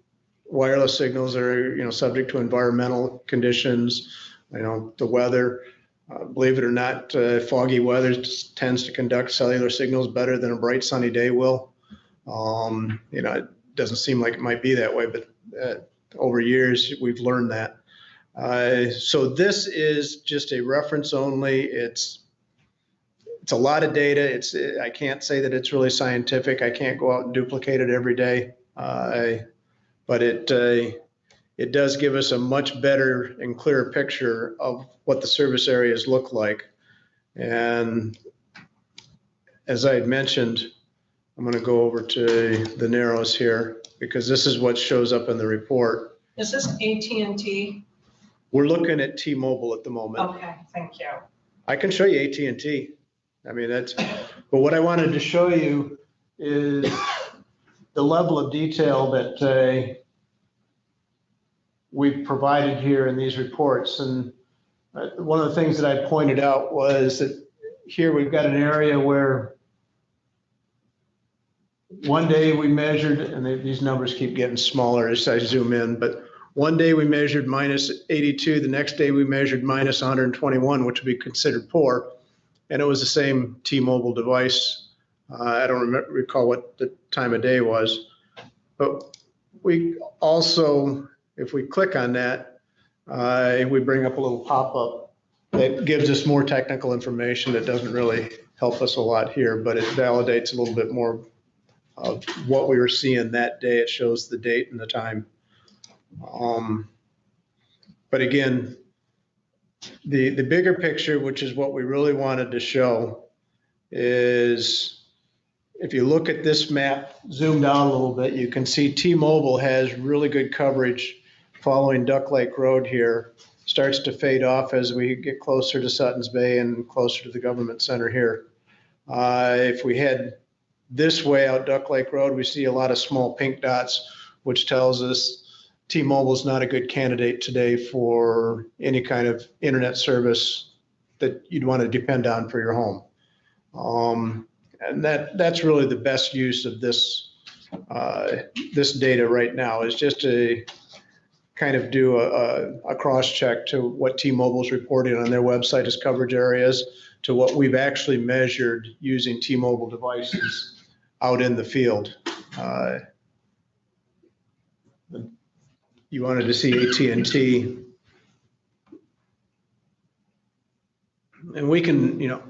wireless signals are, subject to environmental conditions, the weather. Believe it or not, foggy weather tends to conduct cellular signals better than a bright sunny day will. It doesn't seem like it might be that way, but over years we've learned that. So this is just a reference only. It's a lot of data. I can't say that it's really scientific. I can't go out and duplicate it every day, but it does give us a much better and clearer picture of what the service areas look like. And as I had mentioned, I'm going to go over to the narrows here because this is what shows up in the report. Is this AT&T? We're looking at T-Mobile at the moment. Okay, thank you. I can show you AT&T. But what I wanted to show you is the level of detail that we've provided here in these reports. And one of the things that I pointed out was that here we've got an area where one day we measured, and these numbers keep getting smaller as I zoom in, but one day we measured minus 82, the next day we measured minus 121, which would be considered poor. And it was the same T-Mobile device. I don't recall what the time of day was, but we also, if we click on that, we bring up a little pop-up that gives us more technical information that doesn't really help us a lot here, but it validates a little bit more of what we were seeing that day. It shows the date and the time. But again, the bigger picture, which is what we really wanted to show, is if you look at this map, zoom down a little bit, you can see T-Mobile has really good coverage following Duck Lake Road here. Starts to fade off as we get closer to Sutton's Bay and closer to the government center here. If we head This way out Duck Lake Road, we see a lot of small pink dots, which tells us T-Mobile is not a good candidate today for any kind of internet service that you'd want to depend on for your home. And that's really the best use of this data right now, is just to kind of do a cross-check to what T-Mobile's reporting on their website as coverage areas to what we've actually measured using T-Mobile devices out in the field. You wanted to see AT&T. And we can,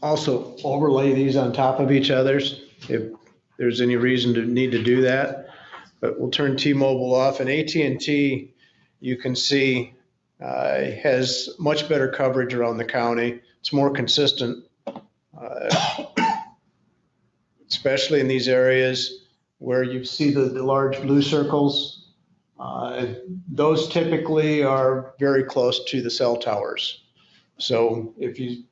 also overlay these on top of each other's if there's any reason to need to do that. But we'll turn T-Mobile off, and AT&T, you can see, has much better coverage around the county. It's more consistent, especially in these areas where you see the large blue circles. Those typically are very close to the cell towers. So if you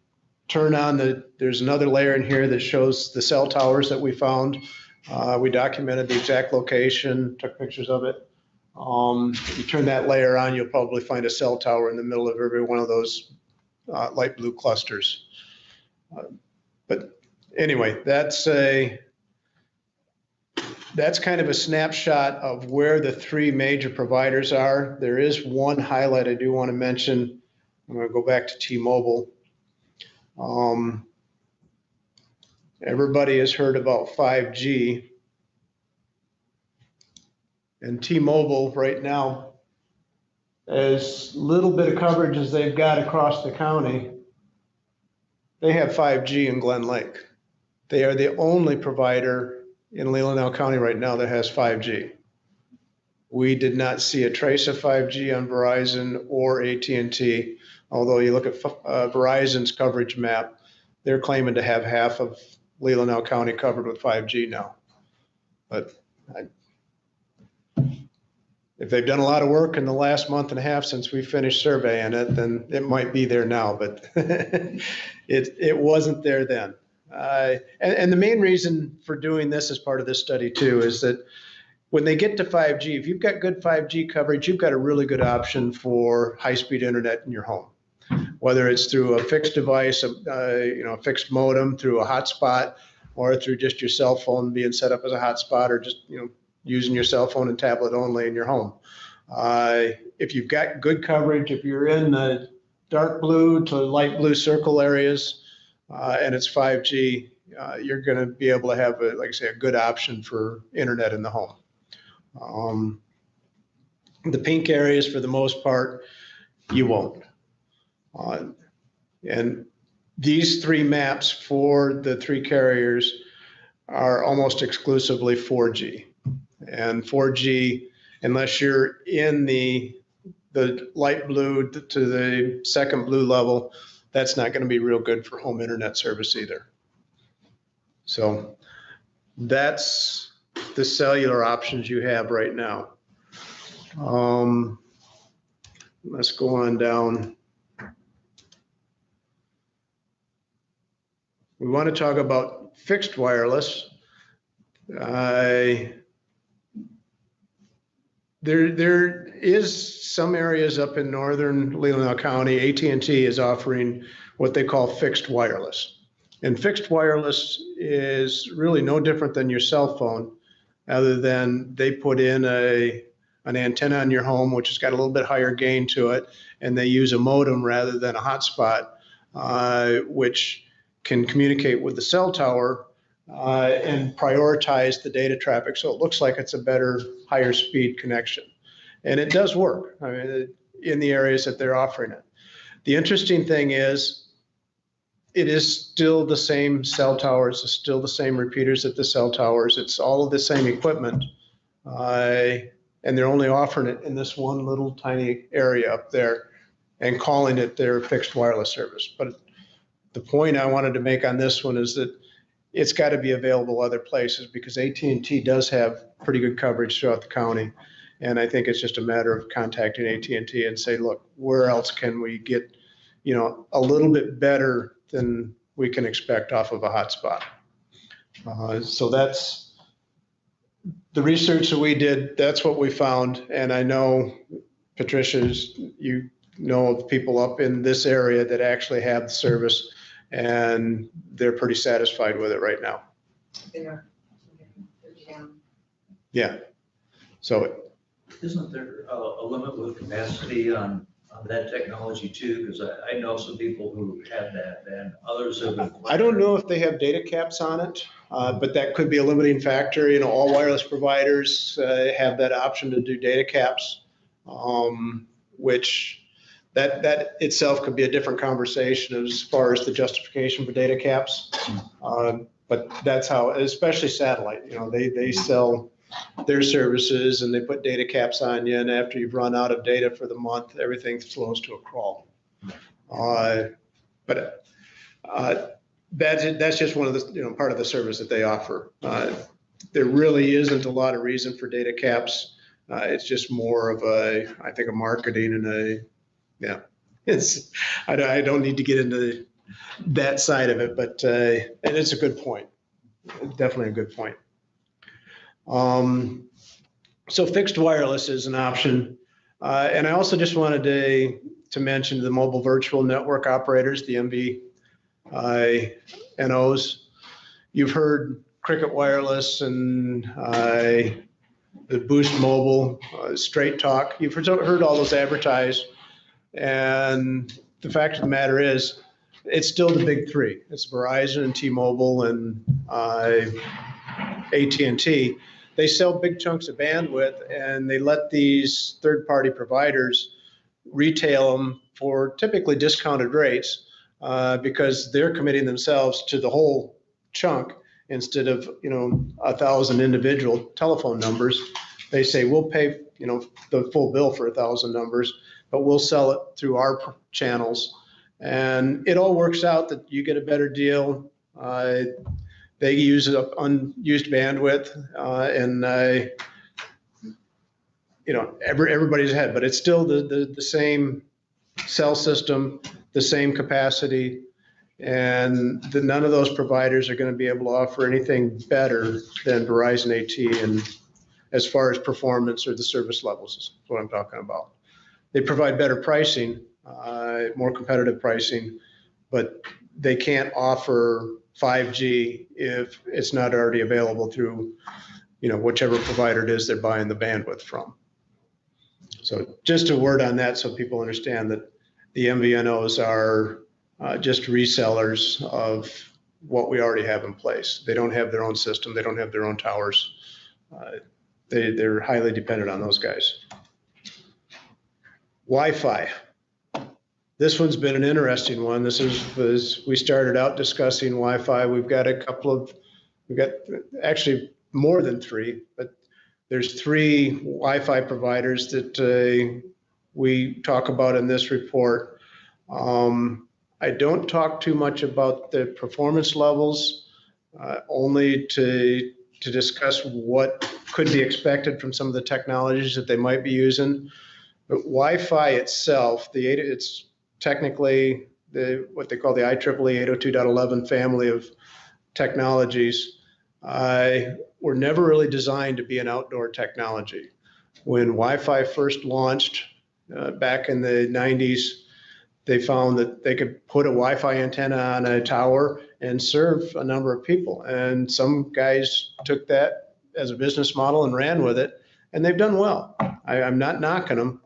turn on there's another layer in here that shows the cell towers that we found. We documented the exact location, took pictures of it. You turn that layer on, you'll probably find a cell tower in the middle of every one of those light blue clusters. But anyway, that's kind of a snapshot of where the three major providers are. There is one highlight I do want to mention. I'm going to go back to T-Mobile. Everybody has heard about 5G. And T-Mobile right now, as little bit of coverage as they've got across the county, they have 5G in Glen Lake. They are the only provider in Leelanau County right now that has 5G. We did not see a trace of 5G on Verizon or AT&T, although you look at Verizon's coverage map, they're claiming to have half of Leelanau County covered with 5G now. But if they've done a lot of work in the last month and a half since we finished surveying it, then it might be there now, but it wasn't there then. And the main reason for doing this as part of this study too is that when they get to 5G, if you've got good 5G coverage, you've got a really good option for high-speed internet in your home. Whether it's through a fixed device, a fixed modem, through a hotspot, or through just your cell phone being set up as a hotspot, or just using your cell phone and tablet only in your home. If you've got good coverage, if you're in the dark blue to light blue circle areas, and it's 5G, you're going to be able to have, like I say, a good option for internet in the home. The pink areas, for the most part, you won't. And these three maps for the three carriers are almost exclusively 4G. And 4G, unless you're in the light blue to the second blue level, that's not going to be real good for home internet service either. So that's the cellular options you have right now. Let's go on down. We want to talk about fixed wireless. There is some areas up in northern Leelanau County, AT&T is offering what they call fixed wireless. And fixed wireless is really no different than your cell phone, other than they put in an antenna on your home, which has got a little bit higher gain to it, and they use a modem rather than a hotspot, which can communicate with the cell tower and prioritize the data traffic. So it looks like it's a better, higher speed connection. And it does work, in the areas that they're offering it. The interesting thing is, it is still the same cell towers, it's still the same repeaters at the cell towers, it's all of the same equipment. And they're only offering it in this one little tiny area up there and calling it their fixed wireless service. But the point I wanted to make on this one is that it's got to be available other places, because AT&T does have pretty good coverage throughout the county. And I think it's just a matter of contacting AT&T and say, look, where else can we get, a little bit better than we can expect off of a hotspot? So that's the research that we did. That's what we found. And I know, Patricia's, you know of people up in this area that actually have the service, and they're pretty satisfied with it right now. Yeah. So Isn't there a limit with capacity on that technology too? Because I know some people who have that and others have been. I don't know if they have data caps on it, but that could be a limiting factor. You know, all wireless providers have that option to do data caps, which that itself could be a different conversation as far as the justification for data caps. But that's how, especially satellite, you know, they sell their services and they put data caps on you, and after you've run out of data for the month, everything slows to a crawl. But that's just one of the, you know, part of the service that they offer. There really isn't a lot of reason for data caps. It's just more of I think a marketing and I don't need to get into that side of it, but and it's a good point. Definitely a good point. So fixed wireless is an option. And I also just wanted to mention the mobile virtual network operators, the MVNOs. You've heard Cricket Wireless and the Boost Mobile, Straight Talk. You've heard all those advertised. And the fact of the matter is, it's still the big three. It's Verizon and T-Mobile and AT&T. They sell big chunks of bandwidth, and they let these third-party providers retail them for typically discounted rates because they're committing themselves to the whole chunk instead of, you know, 1,000 individual telephone numbers. They say, we'll pay, you know, the full bill for 1,000 numbers, but we'll sell it through our channels. And it all works out that you get a better deal. They use up unused bandwidth, and you know, everybody's ahead, but it's still the same cell system, the same capacity, and none of those providers are going to be able to offer anything better than Verizon AT, and as far as performance or the service levels is what I'm talking about. They provide better pricing, more competitive pricing, but they can't offer 5G if it's not already available through, you know, whichever provider it is they're buying the bandwidth from. So just a word on that so people understand that the MVNOs are just resellers of what we already have in place. They don't have their own system. They don't have their own towers. They're highly dependent on those guys. Wi-Fi. This one's been an interesting one. We started out discussing Wi-Fi. We've got actually more than three, but there's three Wi-Fi providers that we talk about in this report. I don't talk too much about the performance levels, only to discuss what could be expected from some of the technologies that they might be using. But Wi-Fi itself, it's technically what they call the IEEE 802.11 family of technologies, were never really designed to be an outdoor technology. When Wi-Fi first launched back in the 90s, they found that they could put a Wi-Fi antenna on a tower and serve a number of people. And some guys took that as a business model and ran with it, and they've done well. I'm not knocking them.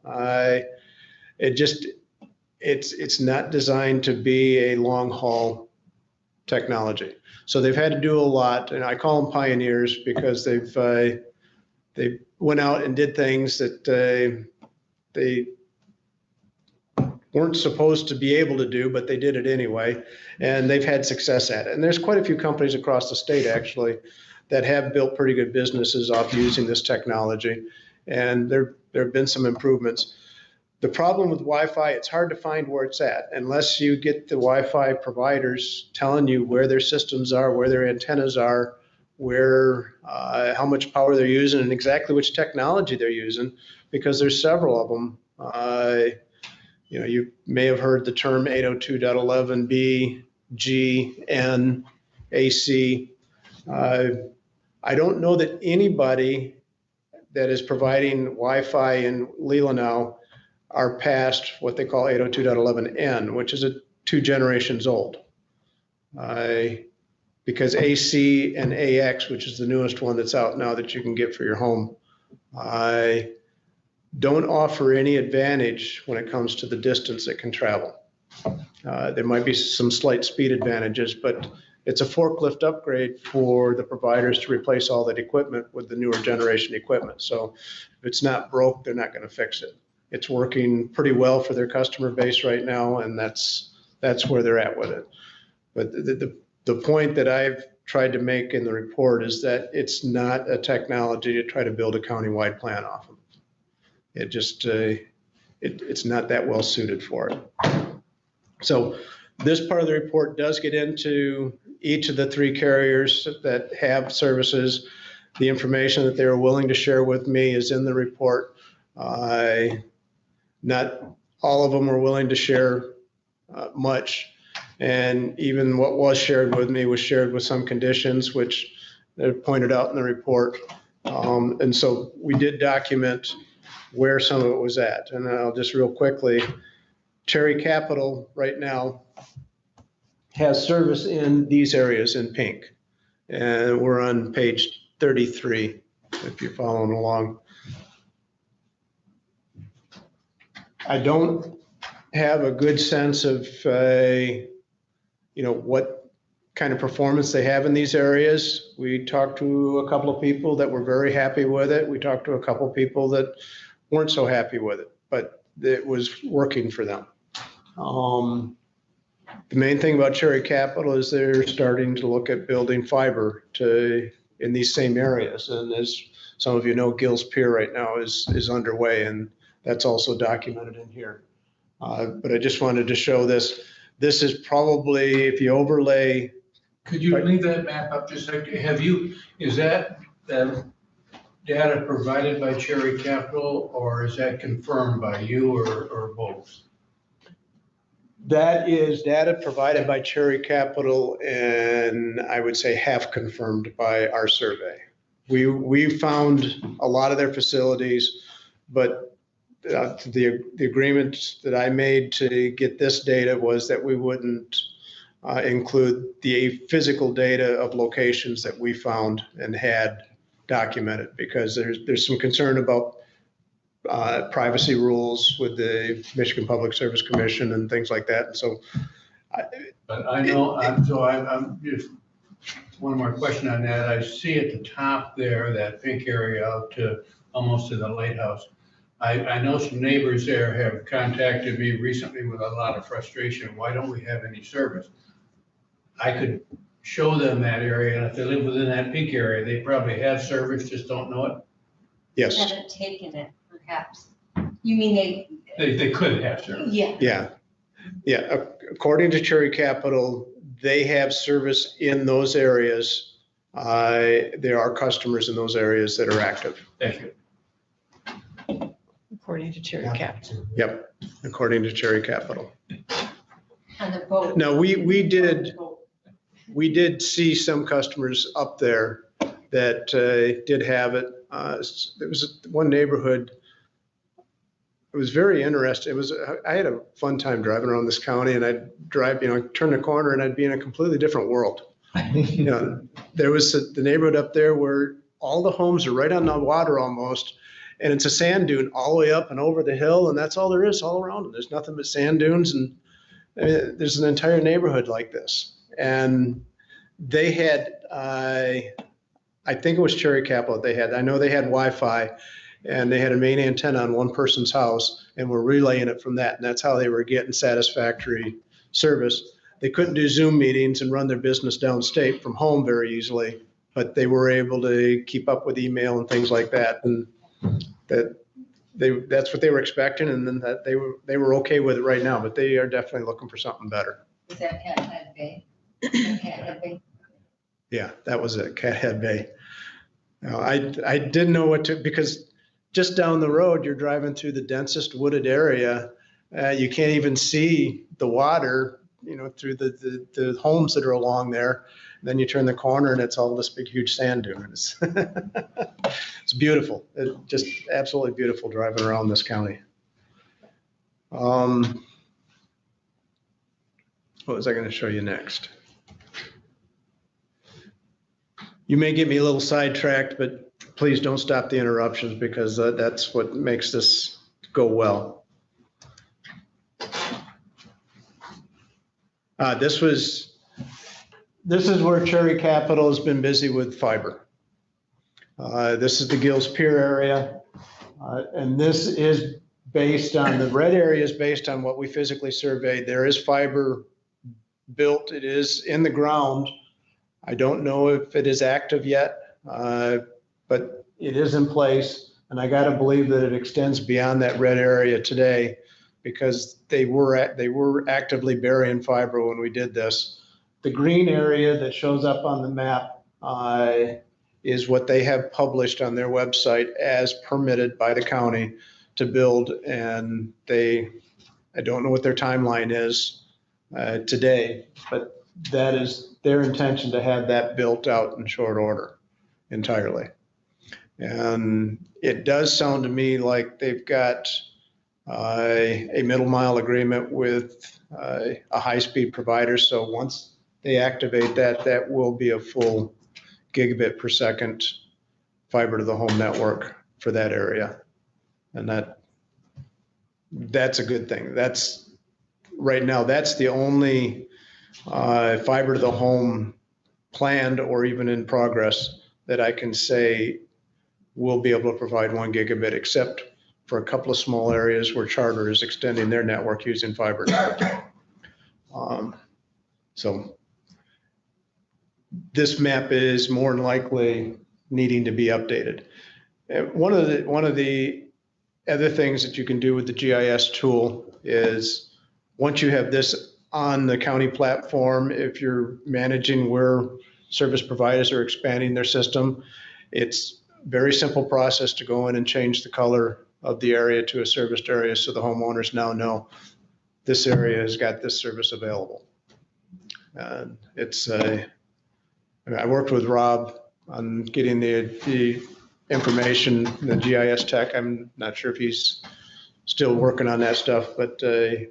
It's not designed to be a long haul technology. So they've had to do a lot, and I call them pioneers because they went out and did things that they weren't supposed to be able to do, but they did it anyway, and they've had success at it. And there's quite a few companies across the state actually that have built pretty good businesses off using this technology, and there have been some improvements. The problem with Wi-Fi, it's hard to find where it's at unless you get the Wi-Fi providers telling you where their systems are, where their antennas are, where how much power they're using, and exactly which technology they're using, because there's several of them. You know, you may have heard the term 802.11b, G, N, AC. I don't know that anybody that is providing Wi-Fi in Leelanau are past what they call 802.11n, which is 2 generations old. Because AC and AX, which is the newest one that's out now that you can get for your home, don't offer any advantage when it comes to the distance it can travel. There might be some slight speed advantages, but it's a forklift upgrade for the providers to replace all that equipment with the newer generation equipment. So if it's not broke, they're not going to fix it. It's working pretty well for their customer base right now, and that's where they're at with it. But the point that I've tried to make in the report is that it's not a technology to try to build a countywide plan off of. It just, it's not that well suited for it. So this part of the report does get into each of the 3 carriers that have services. The information that they are willing to share with me is in the report. Not all of them were willing to share much. And even what was shared with me was shared with some conditions, which they're pointed out in the report. And so we did document where some of it was at. And I'll just real quickly, Cherry Capital right now has service in these areas in pink. And we're on page 33, if you're following along. I don't have a good sense of, what kind of performance they have in these areas. We talked to a couple of people that were very happy with it. We talked to a couple of people that weren't so happy with it, but it was working for them. The main thing about Cherry Capital is they're starting to look at building fiber in these same areas. And as some of you know, Gills Pier right now is underway, and that's also documented in here. But I just wanted to show this. This is probably, if you overlay. Could you leave that map up just a second? Is that data provided by Cherry Capital, or is that confirmed by you, or both? That is data provided by Cherry Capital, and I would say half confirmed by our survey. We found a lot of their facilities, but the agreement that I made to get this data was that we wouldn't include the physical data of locations that we found and had documented, because there's some concern about privacy rules with the Michigan Public Service Commission and things like that. And so, but I know, I'm just, one more question on that. I see at the top there, that pink area out to almost to the lighthouse. I know some neighbors there have contacted me recently with a lot of frustration. Why don't we have any service? I could show them that area, and if they live within that pink area, they probably have service, just don't know it. yes. Haven't taken it, perhaps. You mean They could have service. yeah. Yeah. According to Cherry Capital, they have service in those areas. There are customers in those areas that are active. Thank you. According to Cherry Capital. Yep, according to Cherry Capital. On the boat. Now, we did see some customers up there that did have it. There was one neighborhood. It was very interesting. I had a fun time driving around this county, and I'd drive, turn the corner and I'd be in a completely different world. There was the neighborhood up there where all the homes are right on the water almost. And it's a sand dune all the way up and over the hill, and that's all there is all around it. There's nothing but sand dunes, and there's an entire neighborhood like this. And they had, I think it was Cherry Capital I know they had Wi-Fi, and they had a main antenna on one person's house, and were relaying it from that, and that's how they were getting satisfactory service. They couldn't do Zoom meetings and run their business downstate from home very easily, but they were able to keep up with email and things like that. And that's what they were expecting, and then that they were okay with it right now, but they are definitely looking for something better. Is that Cathead Bay? Cathead Bay? Yeah, that was it, Cathead Bay. Now, I didn't know what to, because just down the road, you're driving through the densest wooded area. You can't even see the water through the homes that are along there. Then you turn the corner and it's all this big, huge sand dune. It's beautiful. It's just absolutely beautiful driving around this county. What was I going to show you next? You may get me a little sidetracked, but please don't stop the interruptions because that's what makes this go well. This is where Cherry Capital has been busy with fiber. This is the Gills Pier area. And this is based on, the red area is based on what we physically surveyed. There is fiber built. It is in the ground. I don't know if it is active yet, but it is in place. And I got to believe that it extends beyond that red area today because they were actively burying fiber when we did this. The green area that shows up on the map is what they have published on their website as permitted by the county to build. And I don't know what their timeline is today, but that is their intention to have that built out in short order entirely. And it does sound to me like they've got a middle mile agreement with a high-speed provider. So once they activate that, that will be a full gigabit per second fiber to the home network for that area. And that's a good thing. Right now, that's the only fiber to the home planned or even in progress that I can say will be able to provide 1 gigabit, except for a couple of small areas where Charter is extending their network using fiber. So this map is more than likely needing to be updated. One of the other things that you can do with the GIS tool is once you have this on the county platform, if you're managing where service providers are expanding their system, it's a very simple process to go in and change the color of the area to a serviced area so the homeowners now know this area has got this service available. I worked with Rob on getting the information, the GIS tech. I'm not sure if he's still working on that stuff, but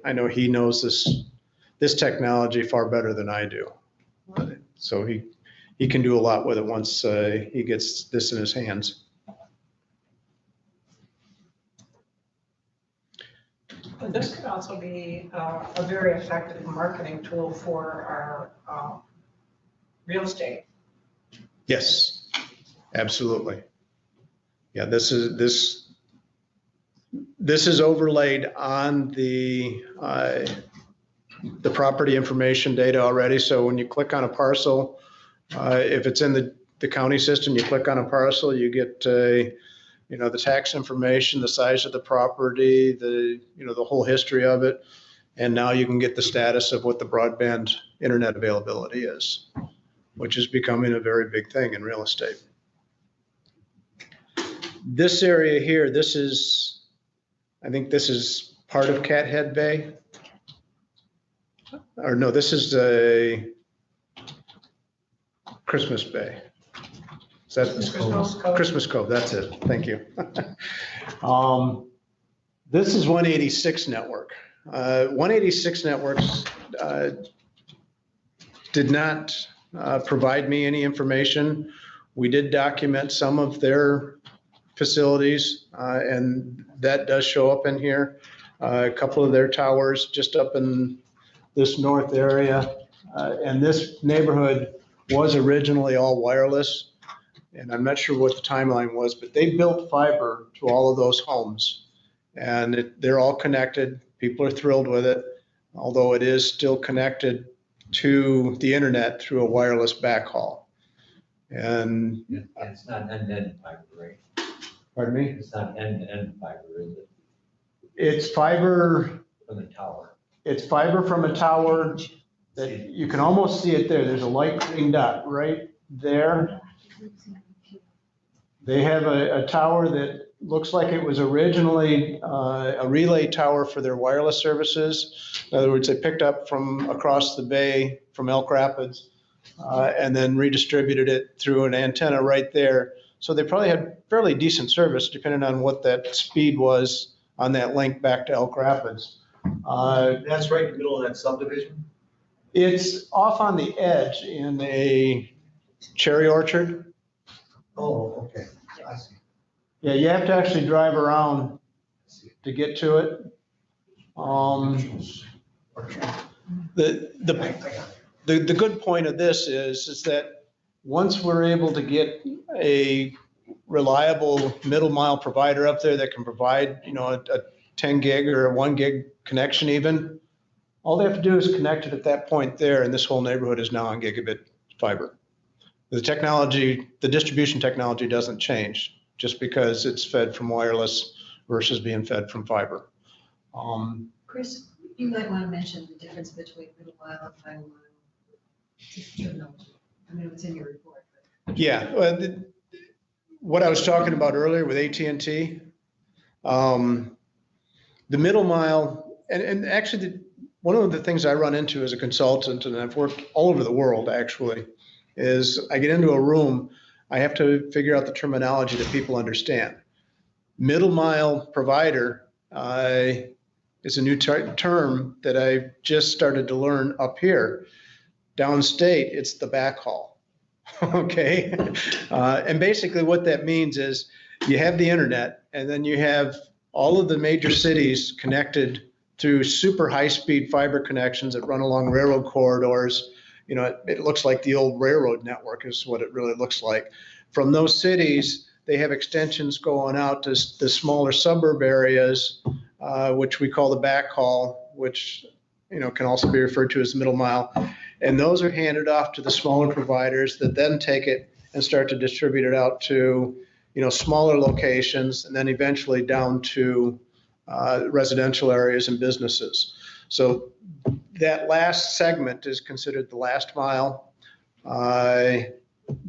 I know he knows this technology far better than I do. So he can do a lot with it once he gets this in his hands. This could also be a very effective marketing tool for our real estate. Yes, absolutely. Yeah, this is overlaid on the property information data already. So when you click on a parcel, if it's in the county system, you click on a parcel, you get the tax information, the size of the property, the whole history of it. And now you can get the status of what the broadband internet availability is, which is becoming a very big thing in real estate. This area here, I think this is part of Cathead Bay. Or no, this is a Christmas Bay. Is that Christmas Cove? That's it. Thank you. This is 186 network. 186 networks did not provide me any information. We did document some of their facilities, and that does show up in here. A couple of their towers just up in this north area. And this neighborhood was originally all wireless. And I'm not sure what the timeline was, but they built fiber to all of those homes. And they're all connected. People are thrilled with it, although it is still connected to the internet through a wireless backhaul. And it's not end-to-end fiber, right? Pardon me? It's not end-to-end fiber, is it? It's fiber. From the tower. It's fiber from a tower that you can almost see it there. There's a light green dot right there. They have a tower that looks like it was originally a relay tower for their wireless services. In other words, they picked up from across the bay from Elk Rapids and then redistributed it through an antenna right there. So they probably had fairly decent service depending on what that speed was on that link back to Elk Rapids. That's right in the middle of that subdivision? It's off on the edge in a cherry orchard. Oh, okay, I see. Yeah, you have to actually drive around to get to it. The good point of this is that once we're able to get a reliable middle mile provider up there that can provide, a 10 gig or a 1 gig connection even, all they have to do is connect it at that point there, and this whole neighborhood is now on gigabit fiber. The technology, the distribution technology doesn't change just because it's fed from wireless versus being fed from fiber. Chris, you might want to mention the difference between middle mile and final mile. Just terminology. I mean, it's in your report. But. Yeah, what I was talking about earlier with AT&T, the middle mile, and actually one of the things I run into as a consultant, and I've worked all over the world actually, is I get into a room, I have to figure out the terminology that people understand. Middle mile provider is a new term that I just started to learn up here. Downstate, it's the backhaul. Okay. And basically what that means is you have the internet and then you have all of the major cities connected through super high-speed fiber connections that run along railroad corridors. It looks like the old railroad network is what it really looks like. From those cities, they have extensions going out to the smaller suburb areas, which we call the backhaul, which can also be referred to as middle mile. And those are handed off to the smaller providers that then take it and start to distribute it out to smaller locations and then eventually down to residential areas and businesses. So that last segment is considered the last mile. The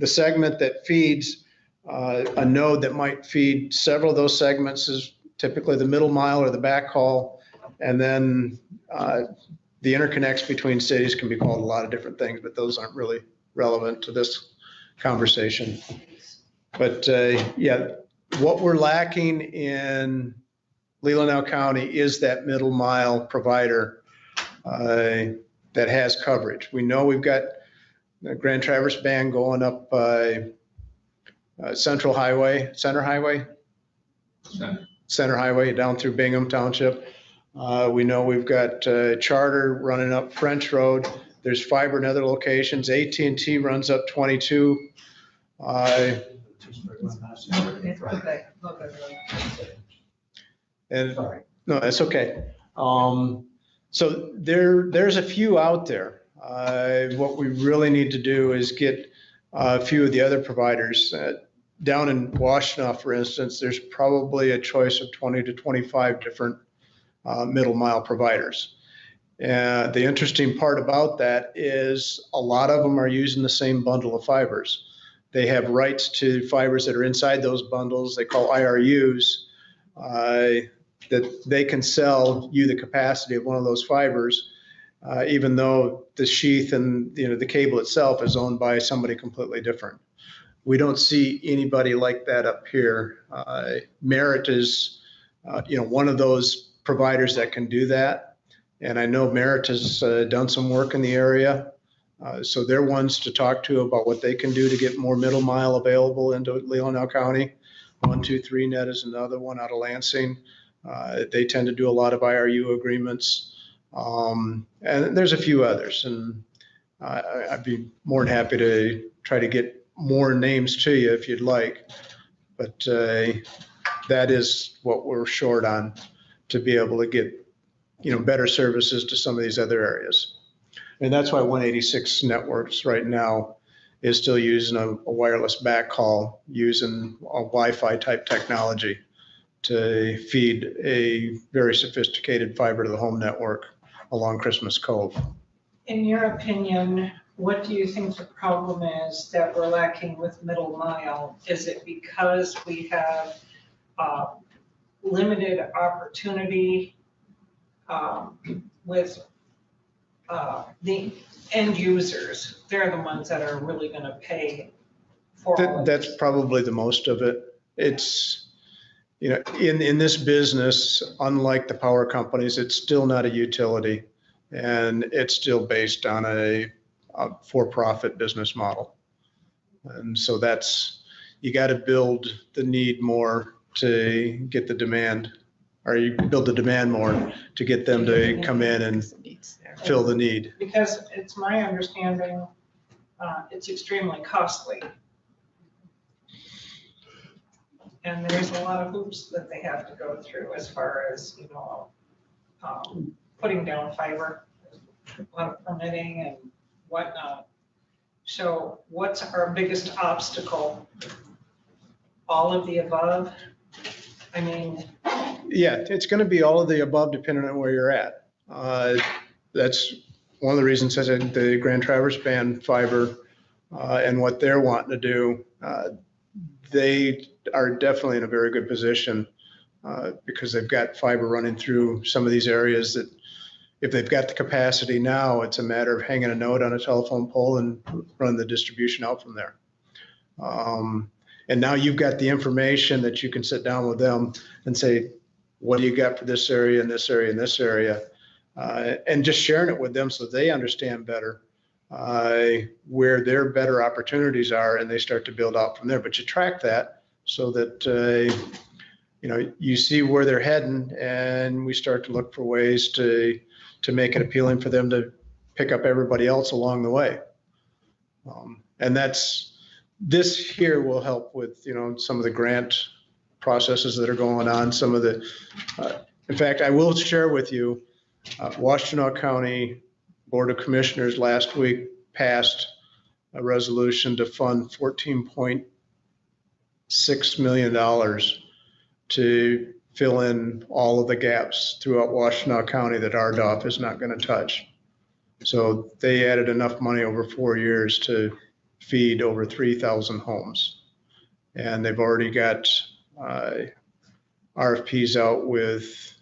segment that feeds a node that might feed several of those segments is typically the middle mile or the backhaul. And then the interconnects between cities can be called a lot of different things, but those aren't really relevant to this conversation. But yeah, what we're lacking in Leelanau County is that middle mile provider that has coverage. We know we've got the Grand Traverse Band going up Center Highway down through Bingham Township. We know we've got Charter running up French Road. There's fiber in other locations. AT&T runs up 22. And no, that's okay. So there's a few out there. What we really need to do is get a few of the other providers. Down in Washtenaw, for instance, there's probably a choice of 20 to 25 different middle mile providers. The interesting part about that is a lot of them are using the same bundle of fibers. They have rights to fibers that are inside those bundles. They call IRUs. That they can sell you the capacity of one of those fibers, even though the sheath and the cable itself is owned by somebody completely different. We don't see anybody like that up here. Merit is, one of those providers that can do that, and I know Merit has done some work in the area, so they're ones to talk to about what they can do to get more middle mile available into Leelanau County. 123 Net is another one out of Lansing. They tend to do a lot of IRU agreements, and there's a few others. And I'd be more than happy to try to get more names to you if you'd like. But that is what we're short on to be able to get, better services to some of these other areas. And that's why 186 Networks right now is still using a wireless backhaul using a Wi-Fi type technology to feed a very sophisticated fiber to the home network along Christmas Cove. In your opinion, what do you think the problem is that we're lacking with middle mile? Is it because we have limited opportunity with the end users? They're the ones that are really gonna pay for all of That's this. probably the most of it. It's, in this business, unlike the power companies, it's still not a utility. And it's still based on a for-profit business model. And so you got to build the need more to get the demand, or you build the demand more to get them to come in and fill the need. Because it's my understanding, it's extremely costly. And there's a lot of hoops that they have to go through as far as, putting down fiber, a lot of permitting and whatnot. So what's our biggest obstacle? All of the above? I mean, Yeah, it's going to be all of the above depending on where you're at. That's one of the reasons I said the Grand Traverse Band fiber and what they're wanting to do. They are definitely in a very good position because they've got fiber running through some of these areas that if they've got the capacity now, it's a matter of hanging a node on a telephone pole and running the distribution out from there. And now you've got the information that you can sit down with them and say, what do you got for this area and this area and this area? And just sharing it with them so they understand better where their better opportunities are, and they start to build out from there. But you track that so that you see where they're heading, and we start to look for ways to make it appealing for them to pick up everybody else along the way. And this here will help with some of the grant processes that are going on. Some of the, in fact, I will share with you, Washtenaw County Board of Commissioners last week passed a resolution to fund $14.6 million to fill in all of the gaps throughout Washtenaw County that RDOF is not going to touch. So they added enough money over 4 years to feed over 3,000 homes. And they've already got RFPs out with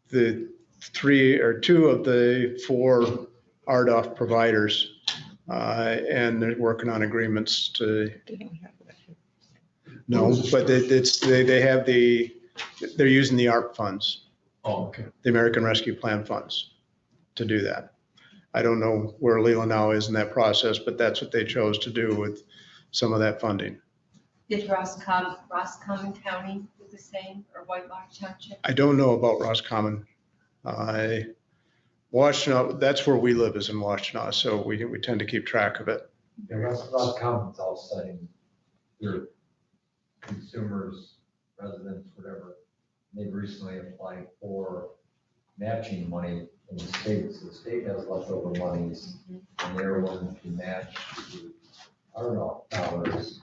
the 2 of the 4 RDOF providers, and they're working on agreements to. No, but they're using the ARP funds. Oh, okay. The American Rescue Plan funds to do that. I don't know where Leelanau is in that process, but that's what they chose to do with some of that funding. Did Roscommon County do the same, or Whitewater Township? I don't know about Roscommon. Washtenaw, that's where we live, is in Washtenaw, so we tend to keep track of it. Yeah, Roscommon's all setting their consumers, residents, whatever. They've recently applied for matching money from the state. So the state has leftover monies, and they're willing to match the dollars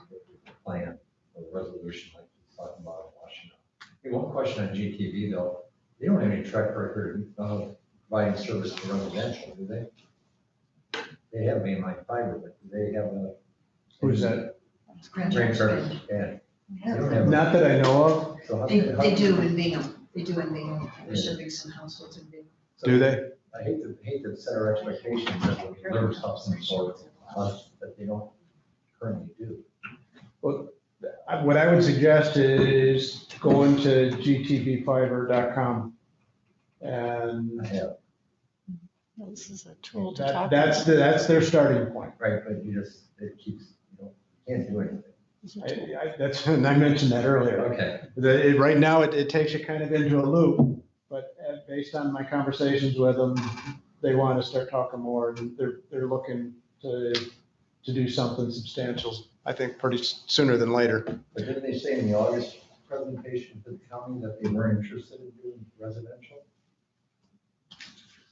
plan or resolution like he's talking about in Washington. Hey, one question on GTV though, they don't have any track record of providing service to residential, do they? They have mainline fiber, but do they have a? Who's that? Grand Grand Traverse Traverse, yeah. Yeah. They don't have a- Not that I know of. so how- They do in Bingham. They do in Bingham. They're serving some households in Bingham. so Do they? I hate to set our expectations that we'll deliver some sort of, that they don't currently do. Well, what I would suggest is going to gtvfiber.com. And I have, This is a tool to that, talk that's about. that's their starting point. right, but it keeps, you can't do anything. It's a tool. And I mentioned that earlier. Okay. Right now, it takes you kind of into a loop, but based on my conversations with them, they want to start talking more, and they're looking to do something substantial, I think, pretty sooner than later. But didn't they say in the August presentation to the county that they weren't interested in doing residential?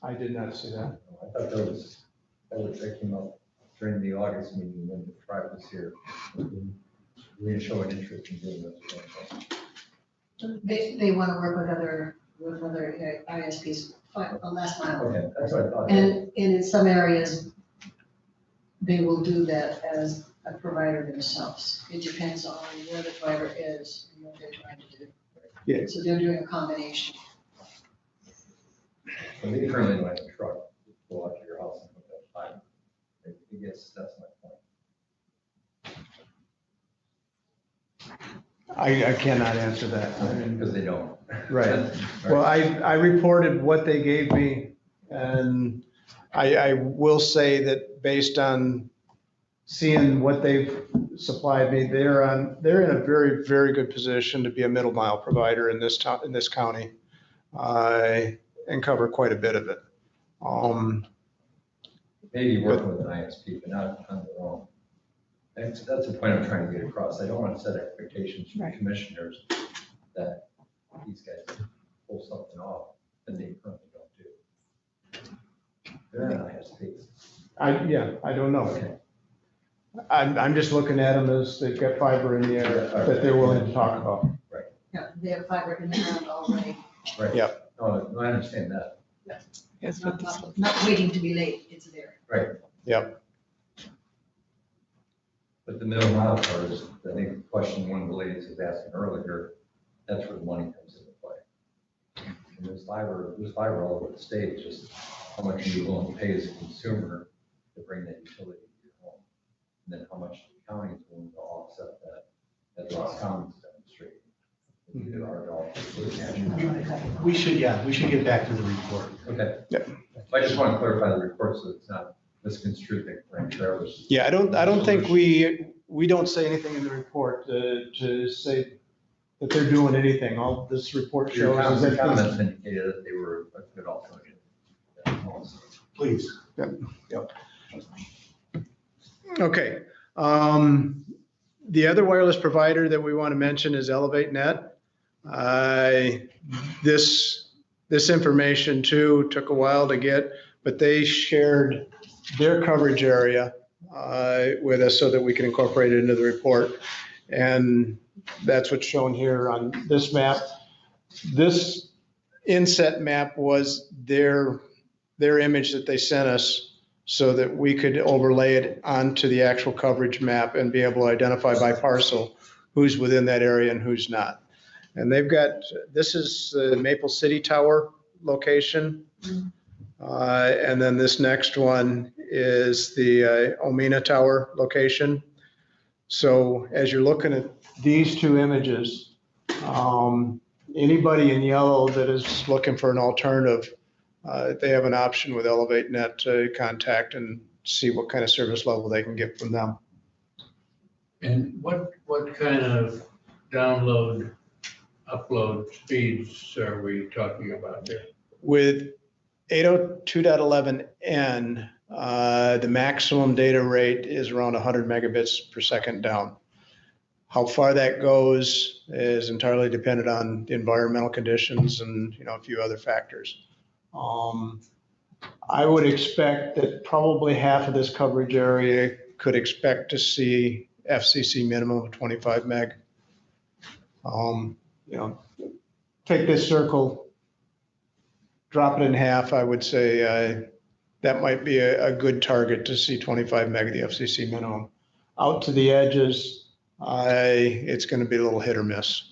I did not see that. I thought that came up during the August meeting when the tribe was here. We didn't show an interest in doing residential. They want to work with other ISPs, last mile. Okay, that's what I thought. And in some areas, they will do that as a provider themselves. It depends on where the fiber is and what they're trying to do. Yeah. So they're doing a combination. So they currently don't have a truck, go out to your house and put that fiber. I guess that's my point. I cannot answer that. I mean, Because they don't. right. Well, I reported what they gave me, and I will say that based on seeing what they've supplied me, they're in a very, very good position to be a middle mile provider in this town, in this county, and cover quite a bit of it. Maybe working with an ISP, but not on their own. That's the point I'm trying to get across. I don't want to set expectations for Right. commissioners that these guys pull something off that they currently don't do. They're not ISPs. I don't know. Okay. I'm just looking at them as they've got fiber in the air that they're willing to talk about. Yeah, they have fiber in the ground already. Right. Yep. No, I understand that. Yes, but this, Not waiting to be late, it's there. Right. Yep. But the middle mile part is, I think, the question one of the ladies was asking earlier, that's where the money comes into play. And there's fiber all over the state, just how much are you willing to pay as a consumer to bring that utility to your home? And then how much the county is willing to offset that, as Ross Commons demonstrated. Either our dollars or the national. We should get back to the report. Okay. Yeah. I just want to clarify the report so it's not misconstrued that Grand Traverse. Yeah, I don't think we don't say anything in the report to say that they're doing anything. All this report Your shows is comments that. indicated that they were a good alternative. Please. Yep. Okay. The other wireless provider that we want to mention is Elevate Net. This information too took a while to get, but they shared their coverage area with us so that we can incorporate it into the report. And that's what's shown here on this map. This inset map was their image that they sent us so that we could overlay it onto the actual coverage map and be able to identify by parcel who's within that area and who's not. And they've got, this is the Maple City Tower location. And then this next one is the Omena Tower location. So as you're looking at these two images, anybody in yellow that is looking for an alternative, they have an option with Elevate Net to contact and see what kind of service level they can get from them. And what kind of download, upload speeds are we talking about there? With 802.11n, the maximum data rate is around 100 megabits per second down. How far that goes is entirely dependent on the environmental conditions and a few other factors. I would expect that probably half of this coverage area could expect to see FCC minimum of 25 meg. Take this circle, drop it in half, I would say that might be a good target to see 25 meg of the FCC minimum. Out to the edges, it's going to be a little hit or miss.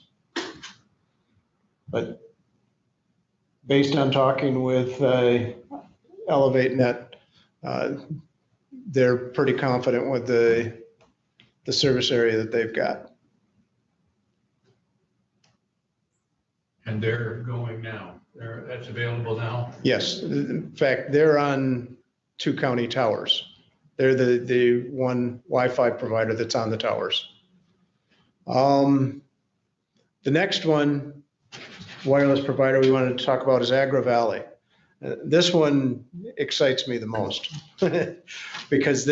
But based on talking with Elevate Net, they're pretty confident with the service area that they've got. And they're going now. That's available now? Yes, in fact, they're on 2 county towers. They're the one Wi-Fi provider that's on the towers. The next one, wireless provider we wanted to talk about is Agro Valley. This one excites me the most because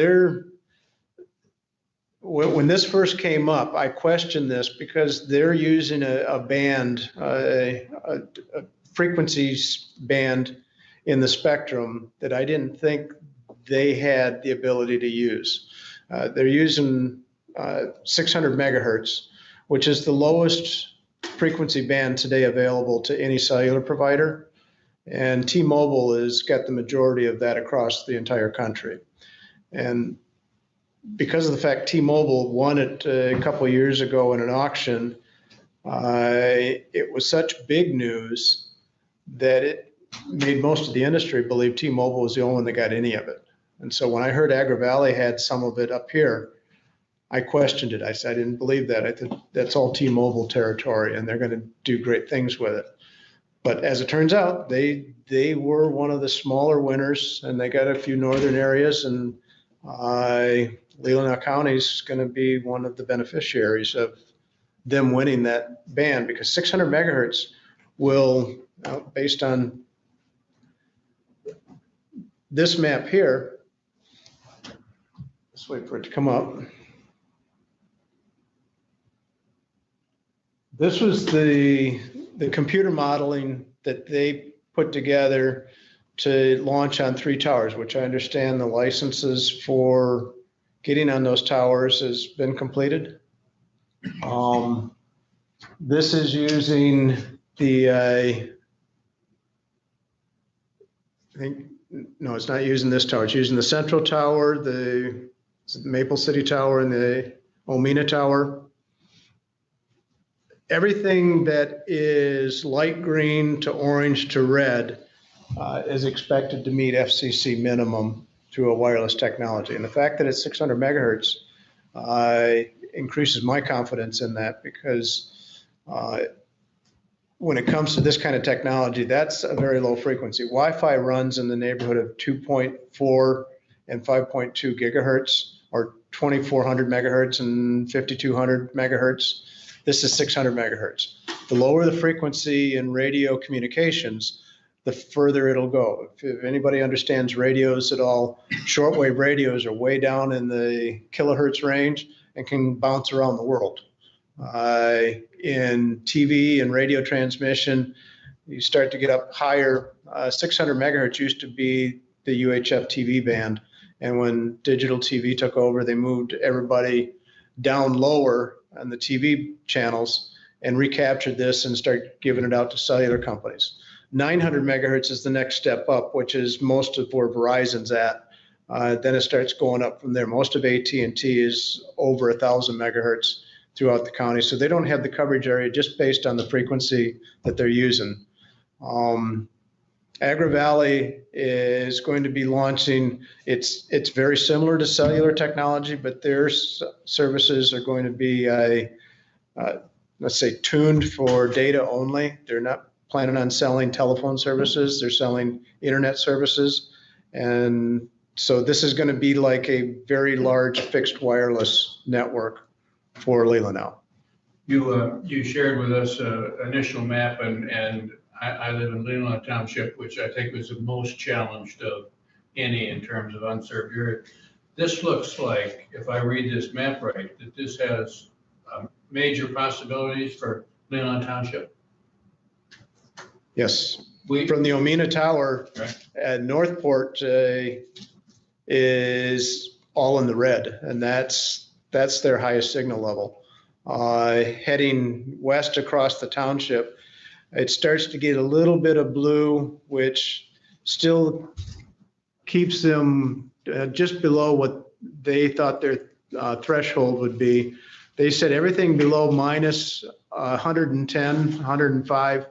when this first came up, I questioned this because they're using a band, a frequencies band in the spectrum that I didn't think they had the ability to use. They're using 600 megahertz, which is the lowest frequency band today available to any cellular provider. And T-Mobile has got the majority of that across the entire country. And because of the fact T-Mobile won it a couple of years ago in an auction, it was such big news that it made most of the industry believe T-Mobile was the only one that got any of it. And so when I heard Agro Valley had some of it up here, I questioned it. I said, I didn't believe that. I thought that's all T-Mobile territory and they're going to do great things with it. But as it turns out, they were one of the smaller winners and they got a few northern areas, and Leelanau County is going to be one of the beneficiaries of them winning that band, because 600 megahertz will, based on this map here, let's wait for it to come up. This was the computer modeling that they put together to launch on 3 towers, which I understand the licenses for getting on those towers has been completed. This is using the, I think, no, it's not using this tower. It's using the Central Tower, the Maple City Tower, and the Omena Tower. Everything that is light green to orange to red is expected to meet FCC minimum through a wireless technology. And the fact that it's 600 megahertz increases my confidence in that, because when it comes to this kind of technology, that's a very low frequency. Wi-Fi runs in the neighborhood of 2.4 and 5.2 gigahertz, or 2400 megahertz and 5200 megahertz. This is 600 megahertz. The lower the frequency in radio communications, the further it'll go. If anybody understands radios at all, shortwave radios are way down in the kilohertz range and can bounce around the world. In TV and radio transmission, you start to get up higher. 600 megahertz used to be the UHF TV band. And when digital TV took over, they moved everybody down lower on the TV channels and recaptured this and started giving it out to cellular companies. 900 megahertz is the next step up, which is most of where Verizon's at. Then it starts going up from there. Most of AT&T is over 1,000 megahertz throughout the county. So they don't have the coverage area just based on the frequency that they're using. Agro Valley is going to be launching, it's very similar to cellular technology, but their services are going to be, let's say, tuned for data only. They're not planning on selling telephone services. They're selling internet services. And so this is going to be like a very large fixed wireless network for Leelanau. You shared with us an initial map, and I live in Leelanau Township, which I think was the most challenged of any in terms of unserved area. This looks like, if I read this map right, that this has major possibilities for Leelanau Township. Yes. From the Omena Tower, right, Northport is all in the red, and that's their highest signal level. Heading west across the township, it starts to get a little bit of blue, which still keeps them just below what they thought their threshold would be. They said everything below minus 110, 105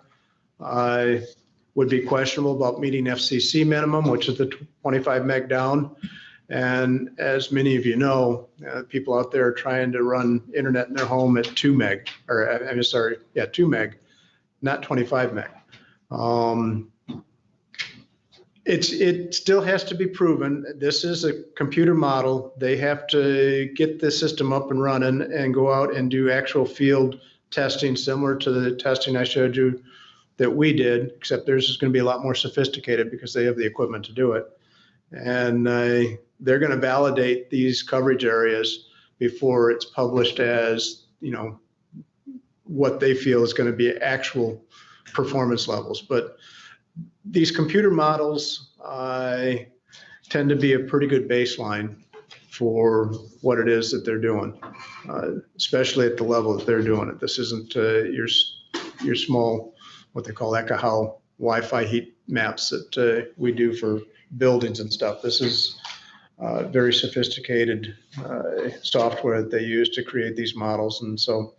would be questionable about meeting FCC minimum, which is the 25 meg down. And as many of you know, people out there are trying to run internet in their home at 2 meg, or I'm sorry, yeah, 2 meg, not 25 meg. It still has to be proven. This is a computer model. They have to get the system up and running and go out and do actual field testing, similar to the testing I showed you that we did, except theirs is going to be a lot more sophisticated because they have the equipment to do it. And they're going to validate these coverage areas before it's published as, you know, what they feel is going to be actual performance levels. But these computer models tend to be a pretty good baseline for what it is that they're doing, especially at the level that they're doing it. This isn't your small, what they call Ekahau Wi-Fi heat maps that we do for buildings and stuff. This is very sophisticated software that they use to create these models. And so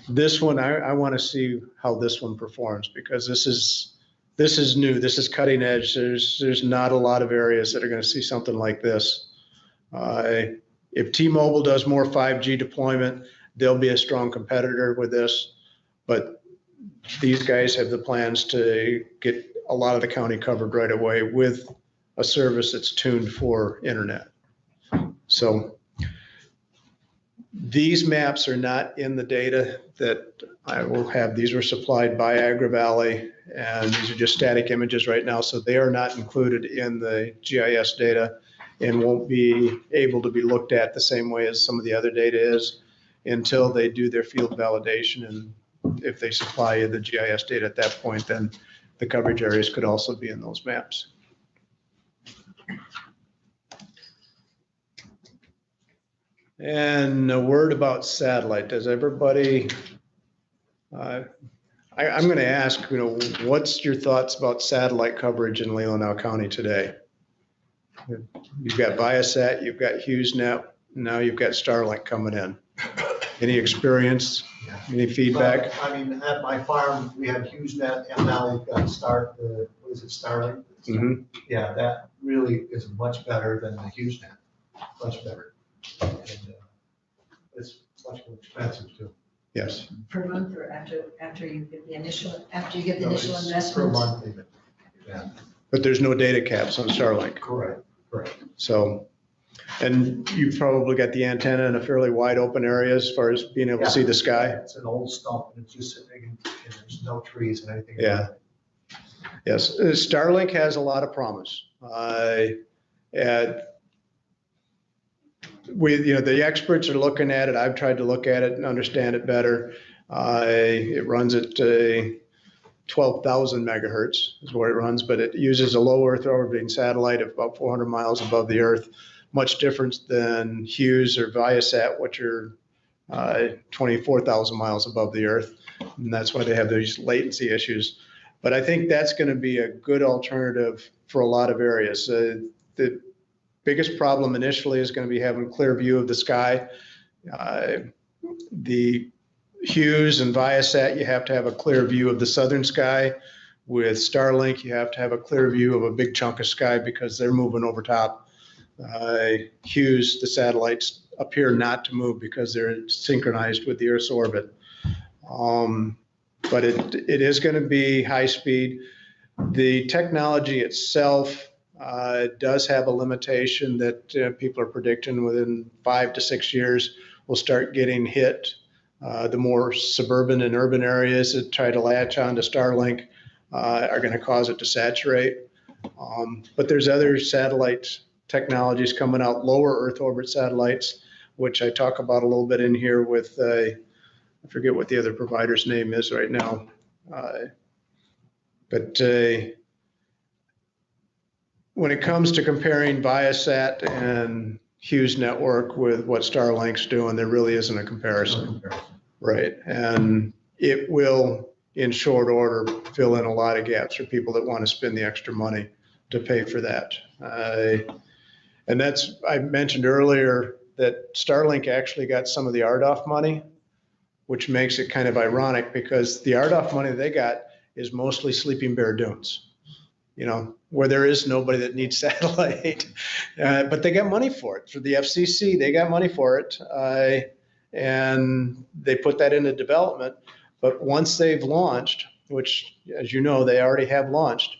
this one, I want to see how this one performs, because this is new. This is cutting edge. There's not a lot of areas that are going to see something like this. If T-Mobile does more 5G deployment, they'll be a strong competitor with this. But these guys have the plans to get a lot of the county covered right away with a service that's tuned for internet. So these maps are not in the data that I will have. These were supplied by Agro Valley, and these are just static images right now. So they are not included in the GIS data and won't be able to be looked at the same way as some of the other data is until they do their field validation. And if they supply you the GIS data at that point, then the coverage areas could also be in those maps. And a word about satellite. Does everybody, I'm going to ask, what's your thoughts about satellite coverage in Leelanau County today? You've got Viasat, you've got HughesNet, now you've got Starlink coming in. Any experience? Any feedback? But, I mean, at my farm, we have HughesNet, and now we've got Starlink? Mm-hmm. Yeah, that really is much better than the HughesNet, much better. And it's much more expensive too. Yes. Per month or after you get the initial investment? Per month even. Yeah, But there's no data caps on Starlink. correct. So, and you've probably got the antenna in a fairly wide open area as far as being able to see the sky. It's an old stump, and it's just sitting, and there's no trees and anything. Yeah. Yes, Starlink has a lot of promise. The experts are looking at it. I've tried to look at it and understand it better. It runs at 12,000 megahertz is where it runs, but it uses a low Earth orbiting satellite of about 400 miles above the Earth, much different than Hughes or Viasat, which are 24,000 miles above the Earth. And that's why they have these latency issues. But I think that's going to be a good alternative for a lot of areas. The biggest problem initially is going to be having clear view of the sky. The Hughes and Viasat, you have to have a clear view of the southern sky. With Starlink, you have to have a clear view of a big chunk of sky because they're moving over top. Hughes, the satellites appear not to move because they're synchronized with the Earth's orbit. But it is going to be high speed. The technology itself does have a limitation that people are predicting within 5 to 6 years will start getting hit. The more suburban and urban areas that try to latch onto Starlink are going to cause it to saturate. But there's other satellite technologies coming out, lower Earth orbit satellites, which I talk about a little bit in here with, I forget what the other provider's name is right now. But when it comes to comparing Viasat and Hughes network with what Starlink's doing, there really isn't a comparison. Right. And it will, in short order, fill in a lot of gaps for people that want to spend the extra money to pay for that. And I mentioned earlier that Starlink actually got some of the RDOF money, which makes it kind of ironic because the RDOF money they got is mostly Sleeping Bear Dunes, where there is nobody that needs satellite. But they got money for it. For the FCC, they got money for it. And they put that into development. But once they've launched, which, as you know, they already have launched,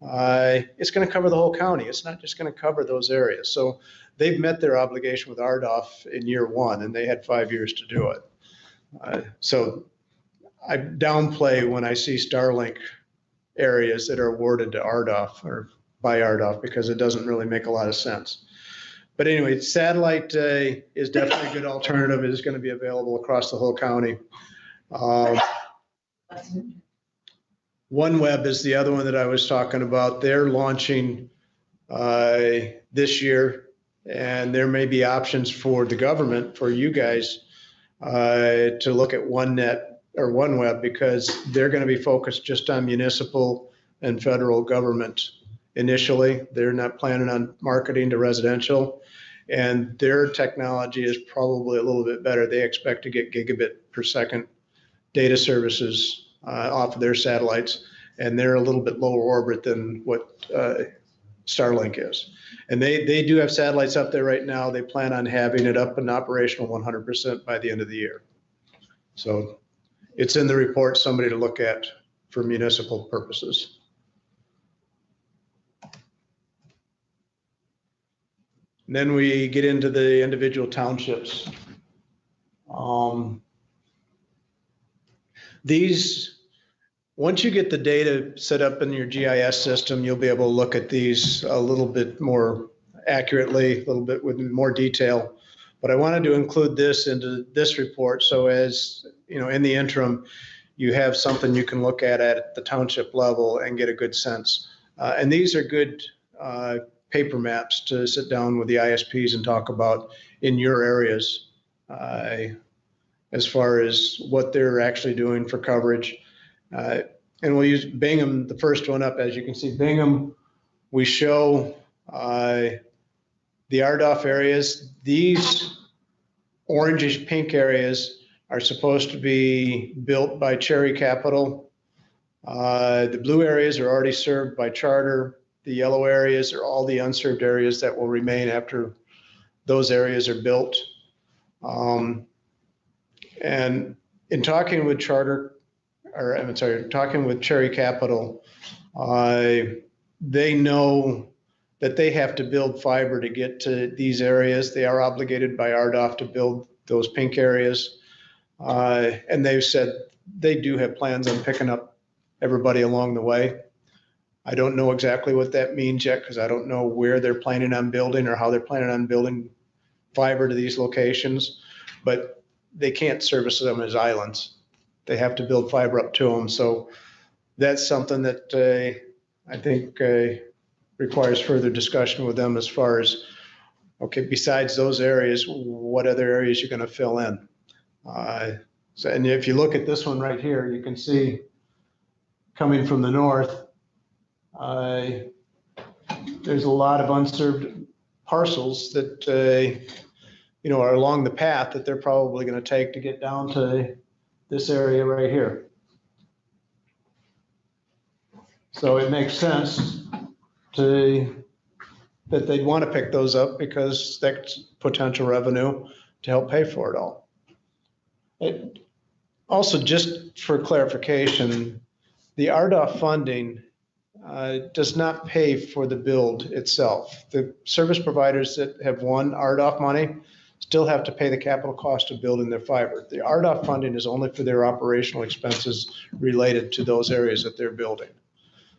it's going to cover the whole county. It's not just going to cover those areas. So they've met their obligation with RDOF in year one, and they had 5 years to do it. So I downplay when I see Starlink areas that are awarded to RDOF or by RDOF because it doesn't really make a lot of sense. But anyway, satellite is definitely a good alternative. It is going to be available across the whole county. OneWeb is the other one that I was talking about. They're launching this year, and there may be options for the government, for you guys, to look at OneNet or OneWeb because they're going to be focused just on municipal and federal government initially. They're not planning on marketing to residential. And their technology is probably a little bit better. They expect to get gigabit per second data services off of their satellites. And they're a little bit lower orbit than what Starlink is. And they do have satellites up there right now. They plan on having it up and operational 100% by the end of the year. So it's in the report, somebody to look at for municipal purposes. And then we get into the individual townships. Once you get the data set up in your GIS system, you'll be able to look at these a little bit more accurately, a little bit with more detail. But I wanted to include this into this report, so as you know, in the interim, you have something you can look at the township level and get a good sense. And these are good paper maps to sit down with the ISPs and talk about in your areas as far as what they're actually doing for coverage. And we'll use Bingham, the first one up. As you can see, Bingham, we show the RDOF areas. These orangish pink areas are supposed to be built by Cherry Capital. The blue areas are already served by Charter. The yellow areas are all the unserved areas that will remain after those areas are built. And in talking with talking with Cherry Capital, they know that they have to build fiber to get to these areas. They are obligated by RDOF to build those pink areas. And they've said they do have plans on picking up everybody along the way. I don't know exactly what that means yet, because I don't know where they're planning on building or how they're planning on building fiber to these locations, but they can't service them as islands. They have to build fiber up to them. So that's something that I think requires further discussion with them as far as, okay, besides those areas, what other areas you're going to fill in. And if you look at this one right here, you can see coming from the north, there's a lot of unserved parcels that are along the path that they're probably going to take to get down to this area right here. So it makes sense that they'd want to pick those up, because that's potential revenue to help pay for it all. Also, just for clarification, the RDOF funding does not pay for the build itself. The service providers that have won RDOF money still have to pay the capital cost of building their fiber. The RDOF funding is only for their operational expenses related to those areas that they're building.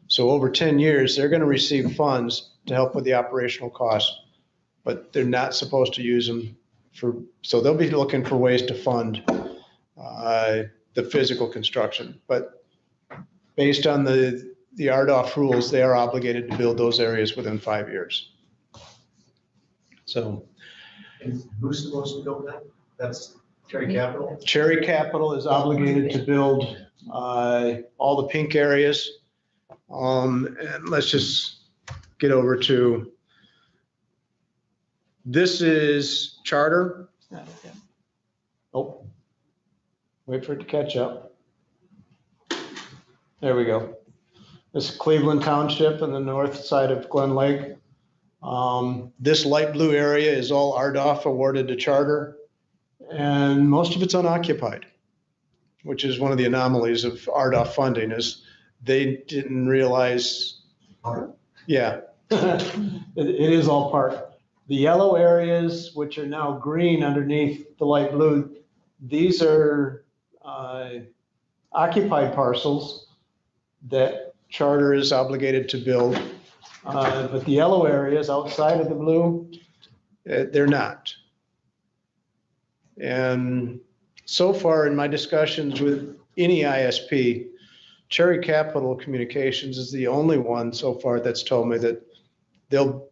So over 10 years, they're going to receive funds to help with the operational costs, but they're not supposed to use them so they'll be looking for ways to fund the physical construction. But based on the RDOF rules, they are obligated to build those areas within 5 years. So. And who's supposed to build that? That's Cherry Capital? Cherry Capital is obligated to build all the pink areas. And let's just get over to, this is Charter. Oh, wait for it to catch up. There we go. This is Cleveland Township on the north side of Glen Lake. This light blue area is all RDOF awarded to Charter, and most of it's unoccupied, which is one of the anomalies of RDOF funding, is they didn't realize. Yeah, it is all part. The yellow areas, which are now green underneath the light blue, these are occupied parcels that Charter is obligated to build. But the yellow areas outside of the blue, they're not. And so far in my discussions with any ISP, Cherry Capital Communications is the only one so far that's told me that they'll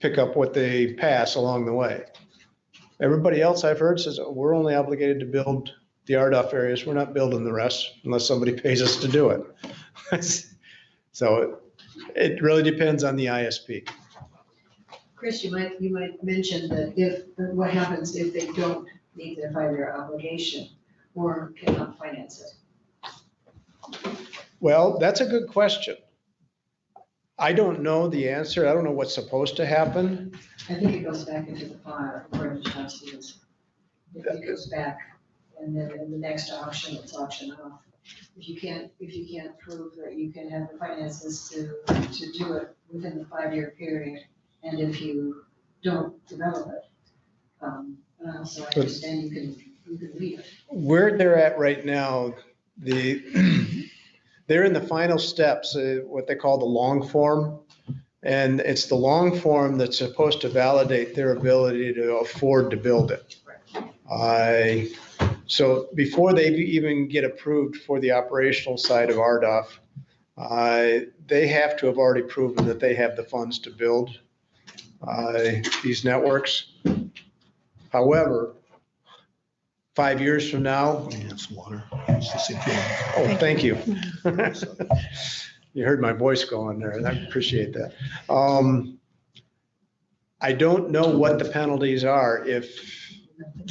pick up what they pass along the way. Everybody else I've heard says, oh, we're only obligated to build the RDOF areas. We're not building the rest unless somebody pays us to do it. So It really depends on the ISP. Chris, you might mention that what happens if they don't meet their 5-year obligation or cannot finance it? Well, that's a good question. I don't know the answer. I don't know what's supposed to happen. I think it goes back into the file according to John Stevens. It goes back, and then in the next auction, it's auctioned off. If you can't prove that you can have the finances to do it within the 5-year period, and if you don't develop it, so I understand you can leave it. Where they're at right now, they're in the final steps, what they call the long form. And it's the long form that's supposed to validate their ability to afford to build it. So before they even get approved for the operational side of RDOF, they have to have already proven that they have the funds to build these networks. However, 5 years from now. Water. Oh, thank you. You heard my voice going there, and I appreciate that. I don't know what the penalties are if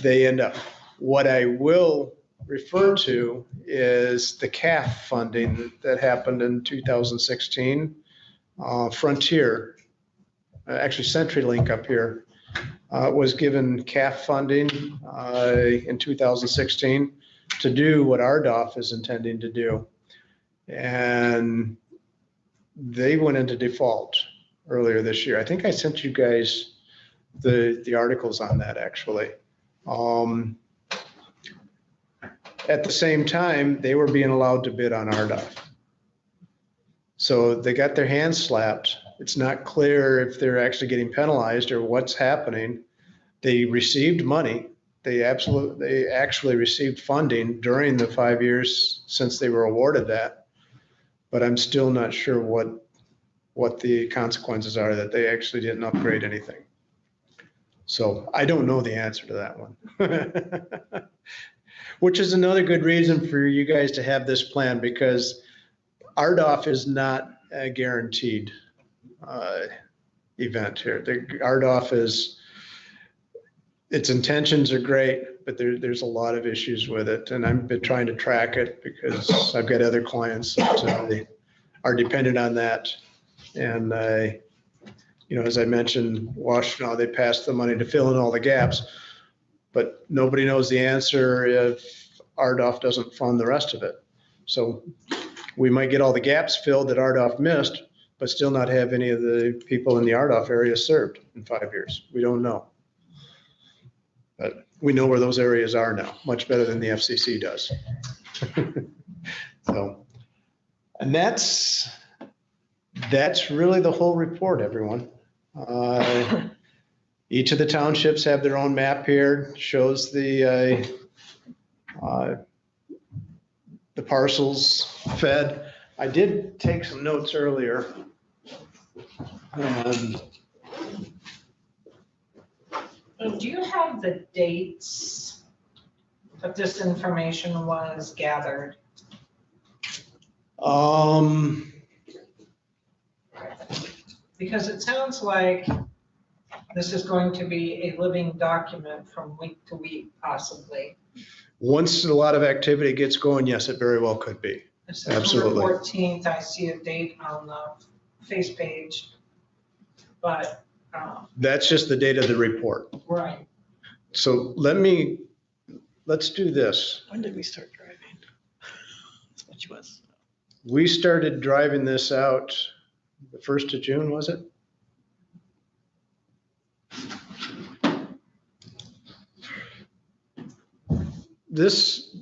they end up. What I will refer to is the CAF funding that happened in 2016. Frontier, actually CenturyLink up here, was given CAF funding in 2016 to do what RDOF is intending to do. And they went into default earlier this year. I think I sent you guys the articles on that, actually. At the same time, they were being allowed to bid on RDOF. So they got their hands slapped. It's not clear if they're actually getting penalized or what's happening. They received money. They actually received funding during the 5 years since they were awarded that. But I'm still not sure what the consequences are that they actually didn't upgrade anything. So I don't know the answer to that one. Which is another good reason for you guys to have this plan, because RDOF is not a guaranteed event here. The RDOF is, its intentions are great, but there's a lot of issues with it. And I've been trying to track it because I've got other clients that are dependent on that. And as I mentioned, Washington, they passed the money to fill in all the gaps, but nobody knows the answer if RDOF doesn't fund the rest of it. So we might get all the gaps filled that RDOF missed, but still not have any of the people in the RDOF area served in 5 years. We don't know. But we know where those areas are now, much better than the FCC does. So, and that's really the whole report, everyone. Each of the townships have their own map here, shows the parcels fed. I did take some notes earlier. Do you have the dates that this information was gathered? Because it sounds like this is going to be a living document from week to week, possibly. Once a lot of activity gets going, yes, it very well could be. Absolutely. September 14th, I see a date on the face page, but. That's just the date of the report. Right. So let's do this. When did we start driving? Which was? We started driving this out the 1st of June, was it? This,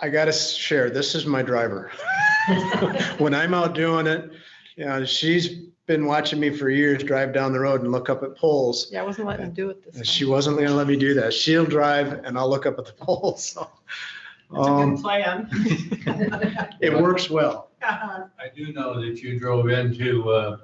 I gotta share, this is my driver. When I'm out doing it, she's been watching me for years drive down the road and look up at poles. Yeah, I wasn't letting him do it this time. She wasn't gonna let me do that. She'll drive and I'll look up at the poles. So, That's a good plan. it works well. I do know that you drove into a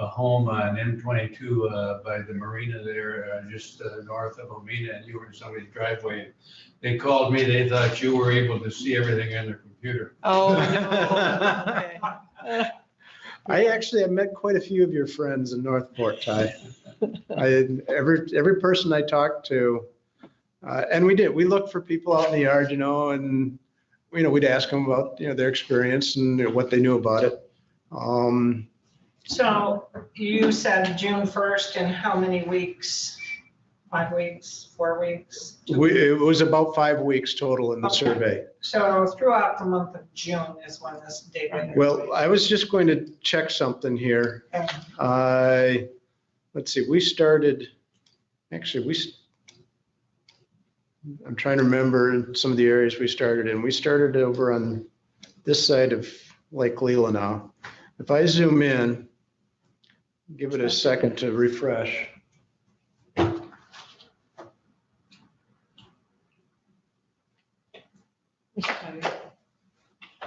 home on M22 by the marina there, just north of Omina, and you were in somebody's driveway. They called me, they thought you were able to see everything on their computer. Oh, no. Okay. I actually have met quite a few of your friends in Northport, Ty. Every person I talked to, and we looked for people out in the yard, and, we'd ask them about, their experience and what they knew about it. So you said June 1st and how many weeks? 5 weeks, 4 weeks? It was about 5 weeks total in the Okay. survey. So throughout the month of June is when this data. Well, I was just going to check something here. Let's see, we started, actually, I'm trying to remember some of the areas we started in. We started over on this side of Lake Leelanau. If I zoom in, give it a second to refresh.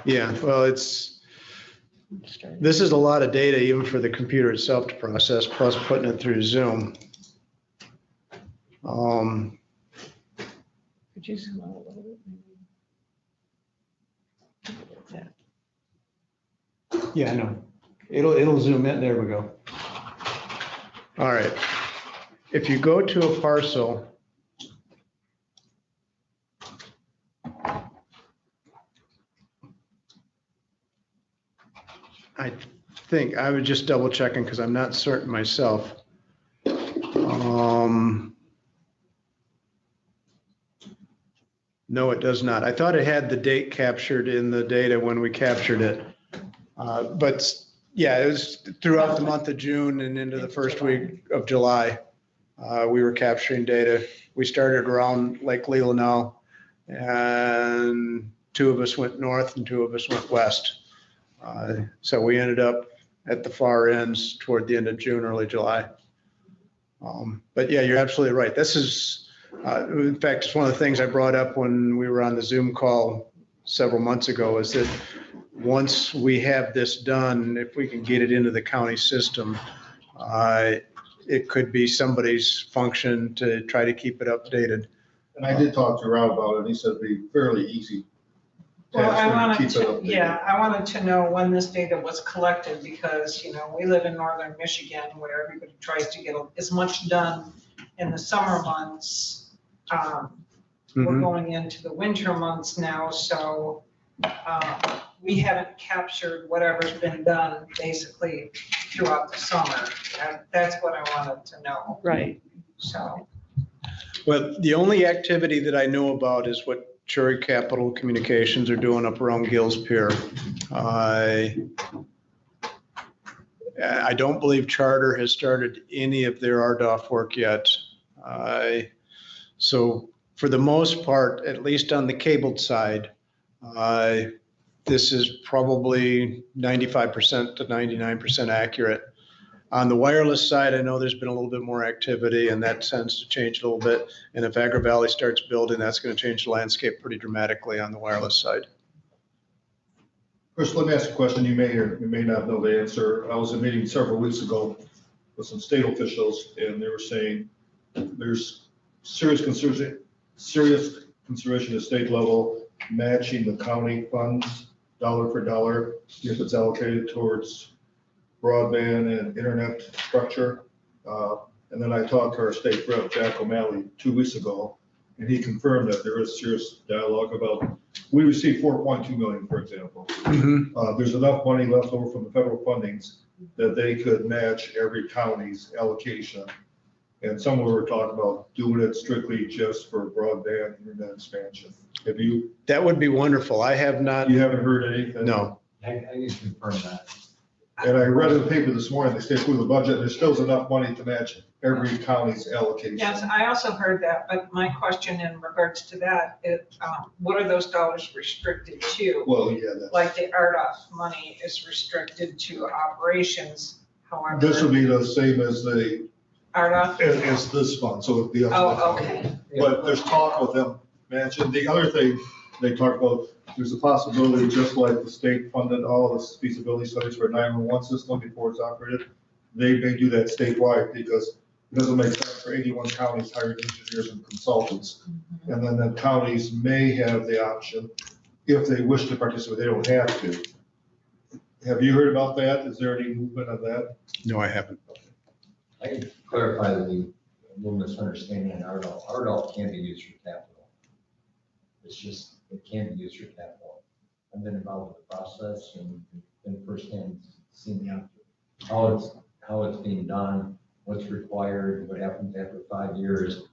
Yeah, well, this is a lot of data even for the computer itself to process, plus putting it through Zoom. Could you zoom out a little bit? Yeah, I know. It'll zoom in. There we go. All right. If you go to a parcel, I think I was just double checking because I'm not certain myself. No, it does not. I thought it had the date captured in the data when we captured it. But yeah, it was throughout the month of June and into the first week of July. We were capturing data. We started around Lake Leelanau, and 2 of us went north and 2 of us went west. So we ended up at the far ends toward the end of June, early July. But yeah, you're absolutely right. This is, in fact, it's one of the things I brought up when we were on the Zoom call several months ago, is that once we have this done, if we can get it into the county system, it could be somebody's function to try to keep it updated. And I did talk to Rob about it, and he said it'd be fairly easy. Well, I wanted Keep it to, updated. yeah, I wanted to know when this data was collected because, we live in northern Michigan where everybody tries to get as much done in the summer months. We're going into the winter months now, so we haven't captured whatever's been done basically throughout the summer. And that's what I wanted to know. Right. So, Well, the only activity that I know about is what Cherry Capital Communications are doing up around Gills Pier. I don't believe Charter has started any of their RDOF work yet. So for the most part, at least on the cabled side, this is probably 95% to 99% accurate. On the wireless side, I know there's been a little bit more activity, and that tends to change a little bit. And if Agro Valley starts building, that's going to change the landscape pretty dramatically on the wireless side. Chris, let me ask you a question. You may or you may not know the answer. I was in a meeting several weeks ago with some state officials, and they were saying there's serious consideration at state level matching the county funds dollar for dollar if it's allocated towards broadband and internet structure. And then I talked to our state rep, Jack O'Malley, 2 weeks ago, and he confirmed that there is serious dialogue about, we received 4.2 million, for example. There's enough money left over from the federal fundings that they could match every county's allocation. And some were talking about doing it strictly just for broadband internet expansion. Have you? That would be wonderful. I have not. You haven't heard anything? No. I can confirm that. And I read in the paper this morning, they stayed through the budget, there still is enough money to match every county's allocation. yes, I also heard that, but my question in regards to that, what are those dollars restricted to? Well, yeah, that's. Like the RDOF money is restricted to operations, however. This would be the same as the, RDOF? as this fund, so it'd be. Oh, okay. But there's talk with them matching. The other thing they talked about, there's a possibility, just like the state funded all of the feasibility studies for a 911 system before it's operated, they may do that statewide because it doesn't make sense for 81 counties hiring engineers and consultants. And then the counties may have the option, if they wish to participate, they don't have to, Have you heard about that? Is there any movement on that? No, I haven't. I can clarify the little misunderstanding on RDOF. RDOF can be used for capital. It's just, it can be used for capital. I've been involved with the process and been firsthand seeing how it's being done, what's required, what happens after 5 years.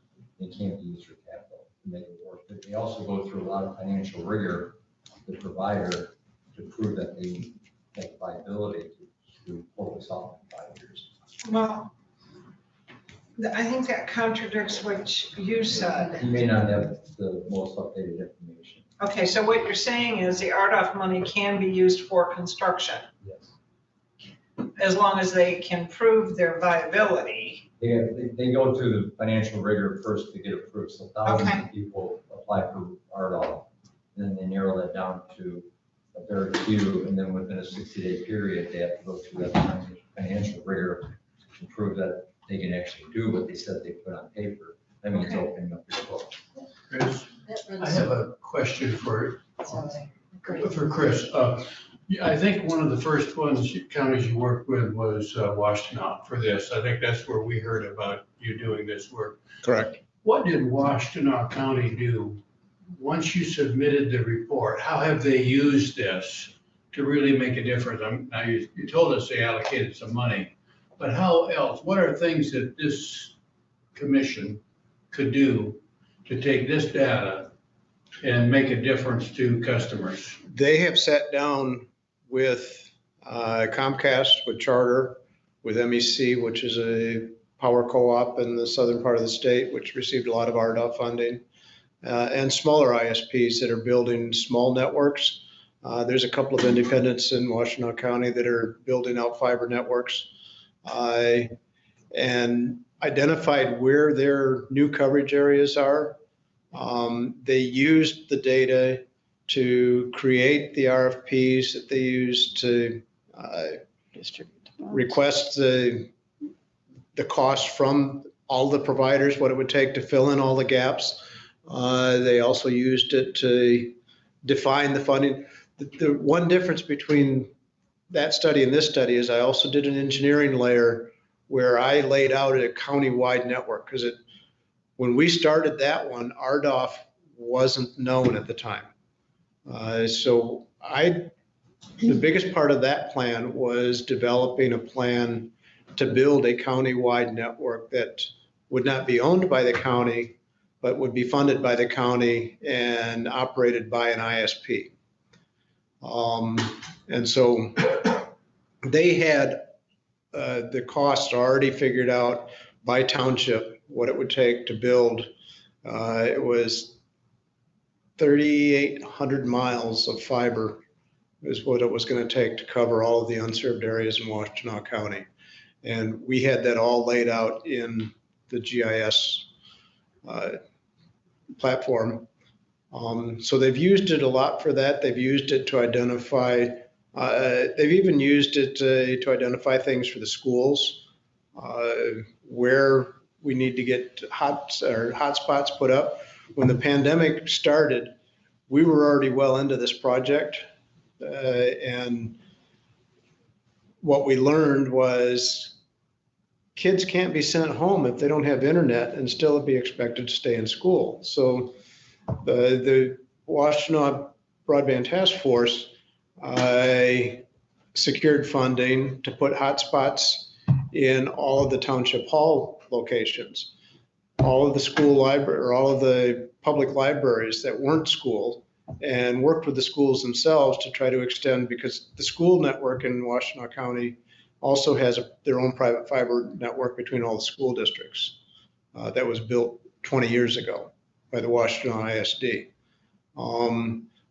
It can't be used for capital to make it work. But they also go through a lot of financial rigor, the provider, to prove that they have viability to pull this off in 5 years. Well, I think that contradicts what you said. You may not have the most updated information. Okay, so what you're saying is the RDOF money can be used for construction Yes. as long as they can prove their viability. They go through the financial rigor first to get approved. So thousands Okay. of people apply for RDOF. And then they narrow that down to a very few. And then within a 60-day period, they have to go through that financial rigor to prove that they can actually do what they said they put on paper. That means Okay. opening up your books. Chris, That I runs- have a question for Great. Chris. I think one of the first counties you worked with was Washtenaw for this. I think that's where we heard about you doing this work. Correct. What did Washtenaw County do once you submitted the report? How have they used this to really make a difference? Now, you told us they allocated some money, but how else? What are things that this commission could do to take this data and make a difference to customers? They have sat down with Comcast, with Charter, with MEC, which is a power co-op in the southern part of the state, which received a lot of RDOF funding, and smaller ISPs that are building small networks. There's a couple of independents in Washtenaw County that are building out fiber networks, and identified where their new coverage areas are. They used the data to create the RFPs that they used to request the cost from all the providers, what it would take to fill in all the gaps. They also used it to define the funding. The one difference between that study and this study is I also did an engineering layer where I laid out a county-wide network, because when we started that one, RDOF wasn't known at the time. So the biggest part of that plan was developing a plan to build a county-wide network that would not be owned by the county, but would be funded by the county and operated by an ISP. And so they had the costs already figured out by township, what it would take to build. It was 3,800 miles of fiber is what it was going to take to cover all of the unserved areas in Washtenaw County. And we had that all laid out in the GIS platform. So they've used it a lot for that. They've used it to identify, they've even used it to identify things for the schools, where we need to get hotspots put up. When the pandemic started, we were already well into this project. And what we learned was kids can't be sent home if they don't have internet and still be expected to stay in school. So the Washtenaw Broadband Task Force secured funding to put hotspots in all of the township hall locations, all of the school library, or all of the public libraries that weren't school, and worked with the schools themselves to try to extend, because the school network in Washtenaw County also has their own private fiber network between all the school districts that was built 20 years ago by the Washtenaw ISD.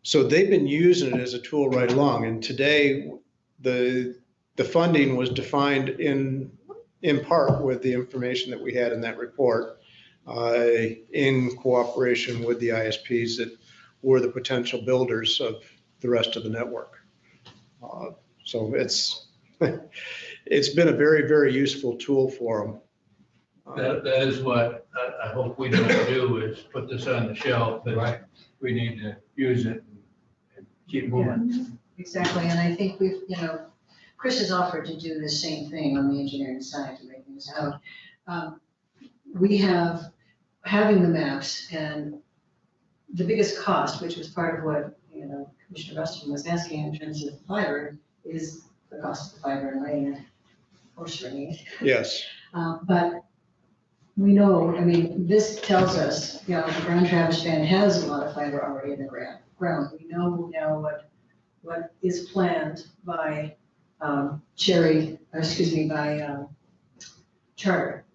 So they've been using it as a tool right along. And today, the funding was defined in part with the information that we had in that report, in cooperation with the ISPs that were the potential builders of the rest of the network. So it's been a very, very useful tool for them. That is what I hope we don't do, is put this on the shelf, and we need to use it and keep moving. Exactly, and I think we've, Chris has offered to do the same thing on the engineering side to make things out. We have, having the maps and the biggest cost, which was part of what, Commissioner Rustin was asking in terms of fiber, is the cost of the fiber and laying it, or stringing it. Yes. But we know, this tells us, the Grand Traverse Band has a lot of fiber already in the ground. We know now what is planned by Charter.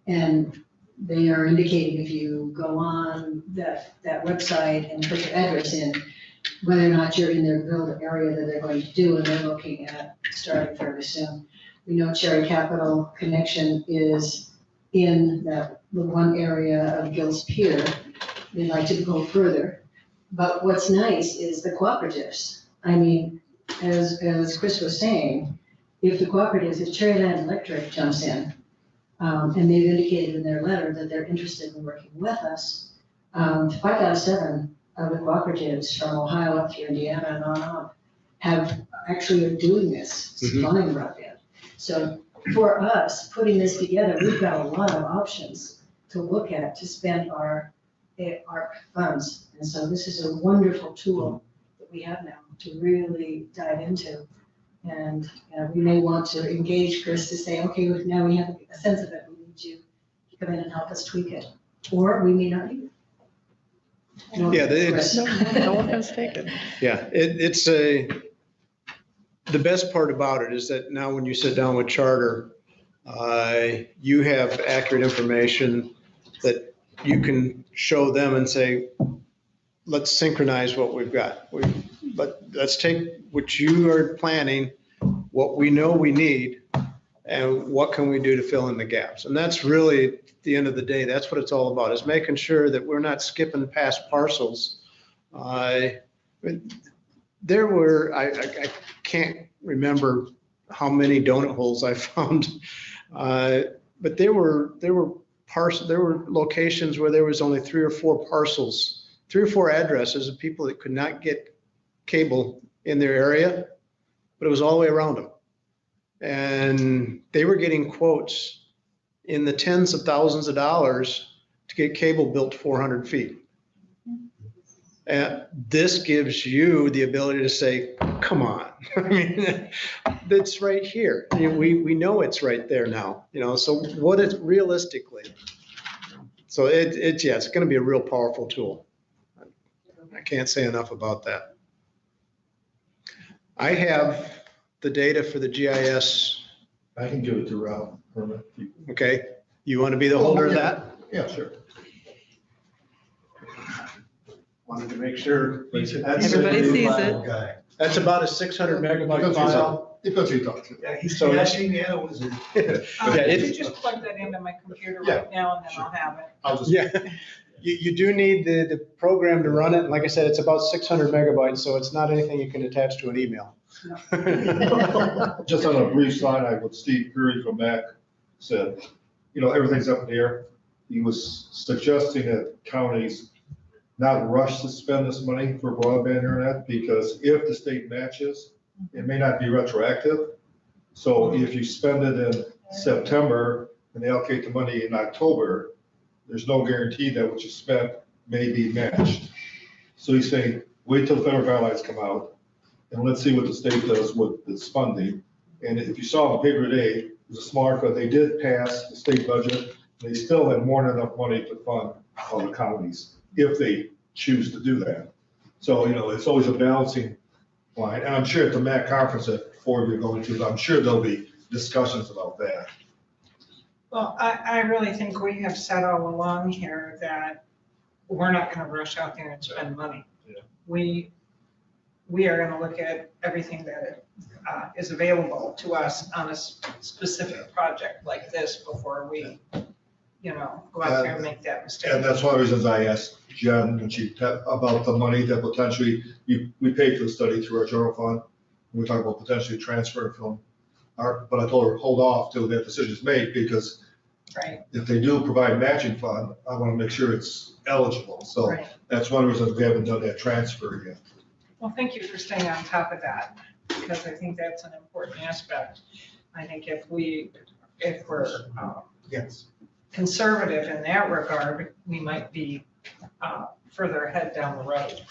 And they are indicating, if you go on that website and put your address in, whether or not you're in their build area that they're going to do, and they're looking at starting fairly soon. We know Cherry Capital Connection is in the one area of Gills Pier. They'd like to go further. But what's nice is the cooperatives. As Chris was saying, if the cooperatives, if Cherryland Electric jumps in, and they've indicated in their letter that they're interested in working with us, 5 out of 7 of the cooperatives from Ohio up through Indiana and on up have actually are doing this, supplying broadband. So for us, putting this together, we've got a lot of options to look at to spend our funds. And so this is a wonderful tool that we have now to really dive into. And we may want to engage Chris to say, okay, now we have a sense of it, we need you to come in and help us tweak it. Or we may not need it. No one has taken. Yeah, the best part about it is that now when you sit down with Charter, you have accurate information that you can show them and say, let's synchronize what we've got. Let's take what you are planning, what we know we need, and what can we do to fill in the gaps? And that's really, at the end of the day, that's what it's all about, is making sure that we're not skipping past parcels. There were, I can't remember how many donut holes I found, but there were locations where there was only 3 or 4 parcels, 3 or 4 addresses of people that could not get cable in their area, but it was all the way around them. And they were getting quotes in the tens of thousands of dollars to get cable built 400 feet. And this gives you the ability to say, come on, that's right here. We know it's right there now, so what is realistically? So it's going to be a real powerful tool. I can't say enough about that. I have the data for the GIS. I can give it to Ralph. Okay, you want to be the holder of that? Yeah, sure. Wanted to make sure. Everybody sees it. That's about a 600 megabyte file. Depends who you talk to. Yeah, he's So- flashing, yeah, was it? Could you just plug that into my computer right now and then I'll have it? I'll just. Yeah, you do need the program to run it. And like I said, it's about 600 megabytes, so it's not anything you can attach to an email. Just on a brief side, what Steve Curry from MAC said, everything's up in the air. He was suggesting that counties not rush to spend this money for broadband internet, because if the state matches, it may not be retroactive. So if you spend it in September and they allocate the money in October, there's no guarantee that what you spent may be matched. So he's saying, wait till the federal guidelines come out and let's see what the state does with its funding. And if you saw in the paper today, there's a smart, but they did pass the state budget. They still had more than enough money to fund all the counties if they choose to do that. So, it's always a balancing line. And I'm sure at the MAC conference that 4 of you are going to, I'm sure there'll be discussions about that. Well, I really think we have said all along here that we're not going to rush out there and spend money. Yeah. We are going to look at everything that is available to us on a specific project like this before we, go out there and make that mistake. And that's one of the reasons I asked Jen when about the money that potentially, we paid for the study through our general fund. We talked about potentially transferring from but I told her, hold off till that decision is made, because Right. if they do provide matching fund, I want to make sure it's eligible. So Right. that's one of the reasons we haven't done that transfer yet. Well, thank you for staying on top of that, because I think that's an important aspect. I think if we're Yes. conservative in that regard, we might be further ahead down the road.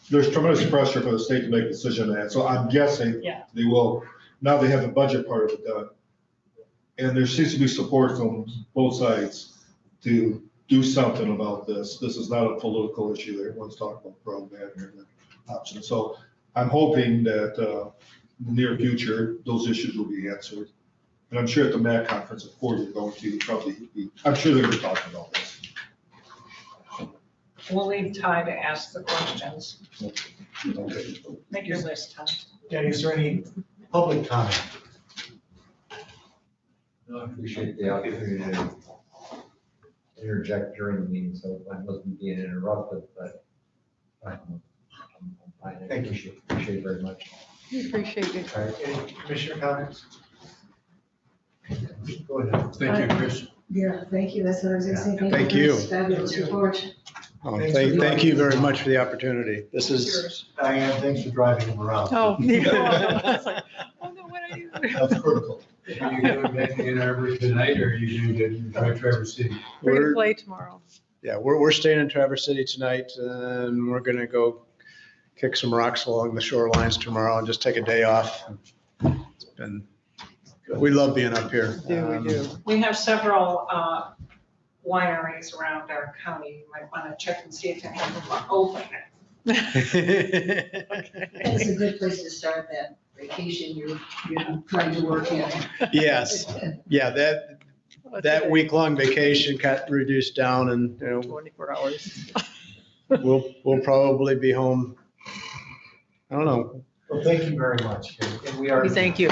There's tremendous pressure for the state to make a decision on that, so I'm guessing Yeah. they will, now they have the budget part of it done. And there seems to be support from both sides to do something about this. This is not a political issue. Everyone's talking about broadband here, the option. So I'm hoping that in the near future, those issues will be answered. And I'm sure at the MAC conference at Ford, you're going to probably be, I'm sure they're going to be talking about this. We'll leave Ty to ask the questions. Okay. Make your list, Ty. Yeah, is there any public comment? No, I appreciate the opportunity to interject during the meeting, so I wasn't being interrupted, but I'm fine. I Thank you. Appreciate it very much. We appreciate it. All right, any commissioner comments? Go ahead. Thank you, Chris. Yeah, thank you, that's what I was gonna say. Thank for you. this fabulous report. Thank you very much for the opportunity. This is, Yours. Diane, thanks for driving them around. Oh, yeah. I was like, oh no, what I do? That's critical. Are you going back to Ann Arbor tonight, or are you going to try Traverse City? Free to we're, play tomorrow. yeah, we're staying in Traverse City tonight, and we're gonna go kick some rocks along the shorelines tomorrow and just take a day off. It's been, we love being up here. Do we do? We have several wineries around our county. You might want to check and see if any of them are open. That's a good place to start that vacation you're trying to work in. Yes, yeah, that week-long vacation got reduced down, and, 24 hours. we'll probably be home, I don't know, Well, thank you very much. And we are. We thank you.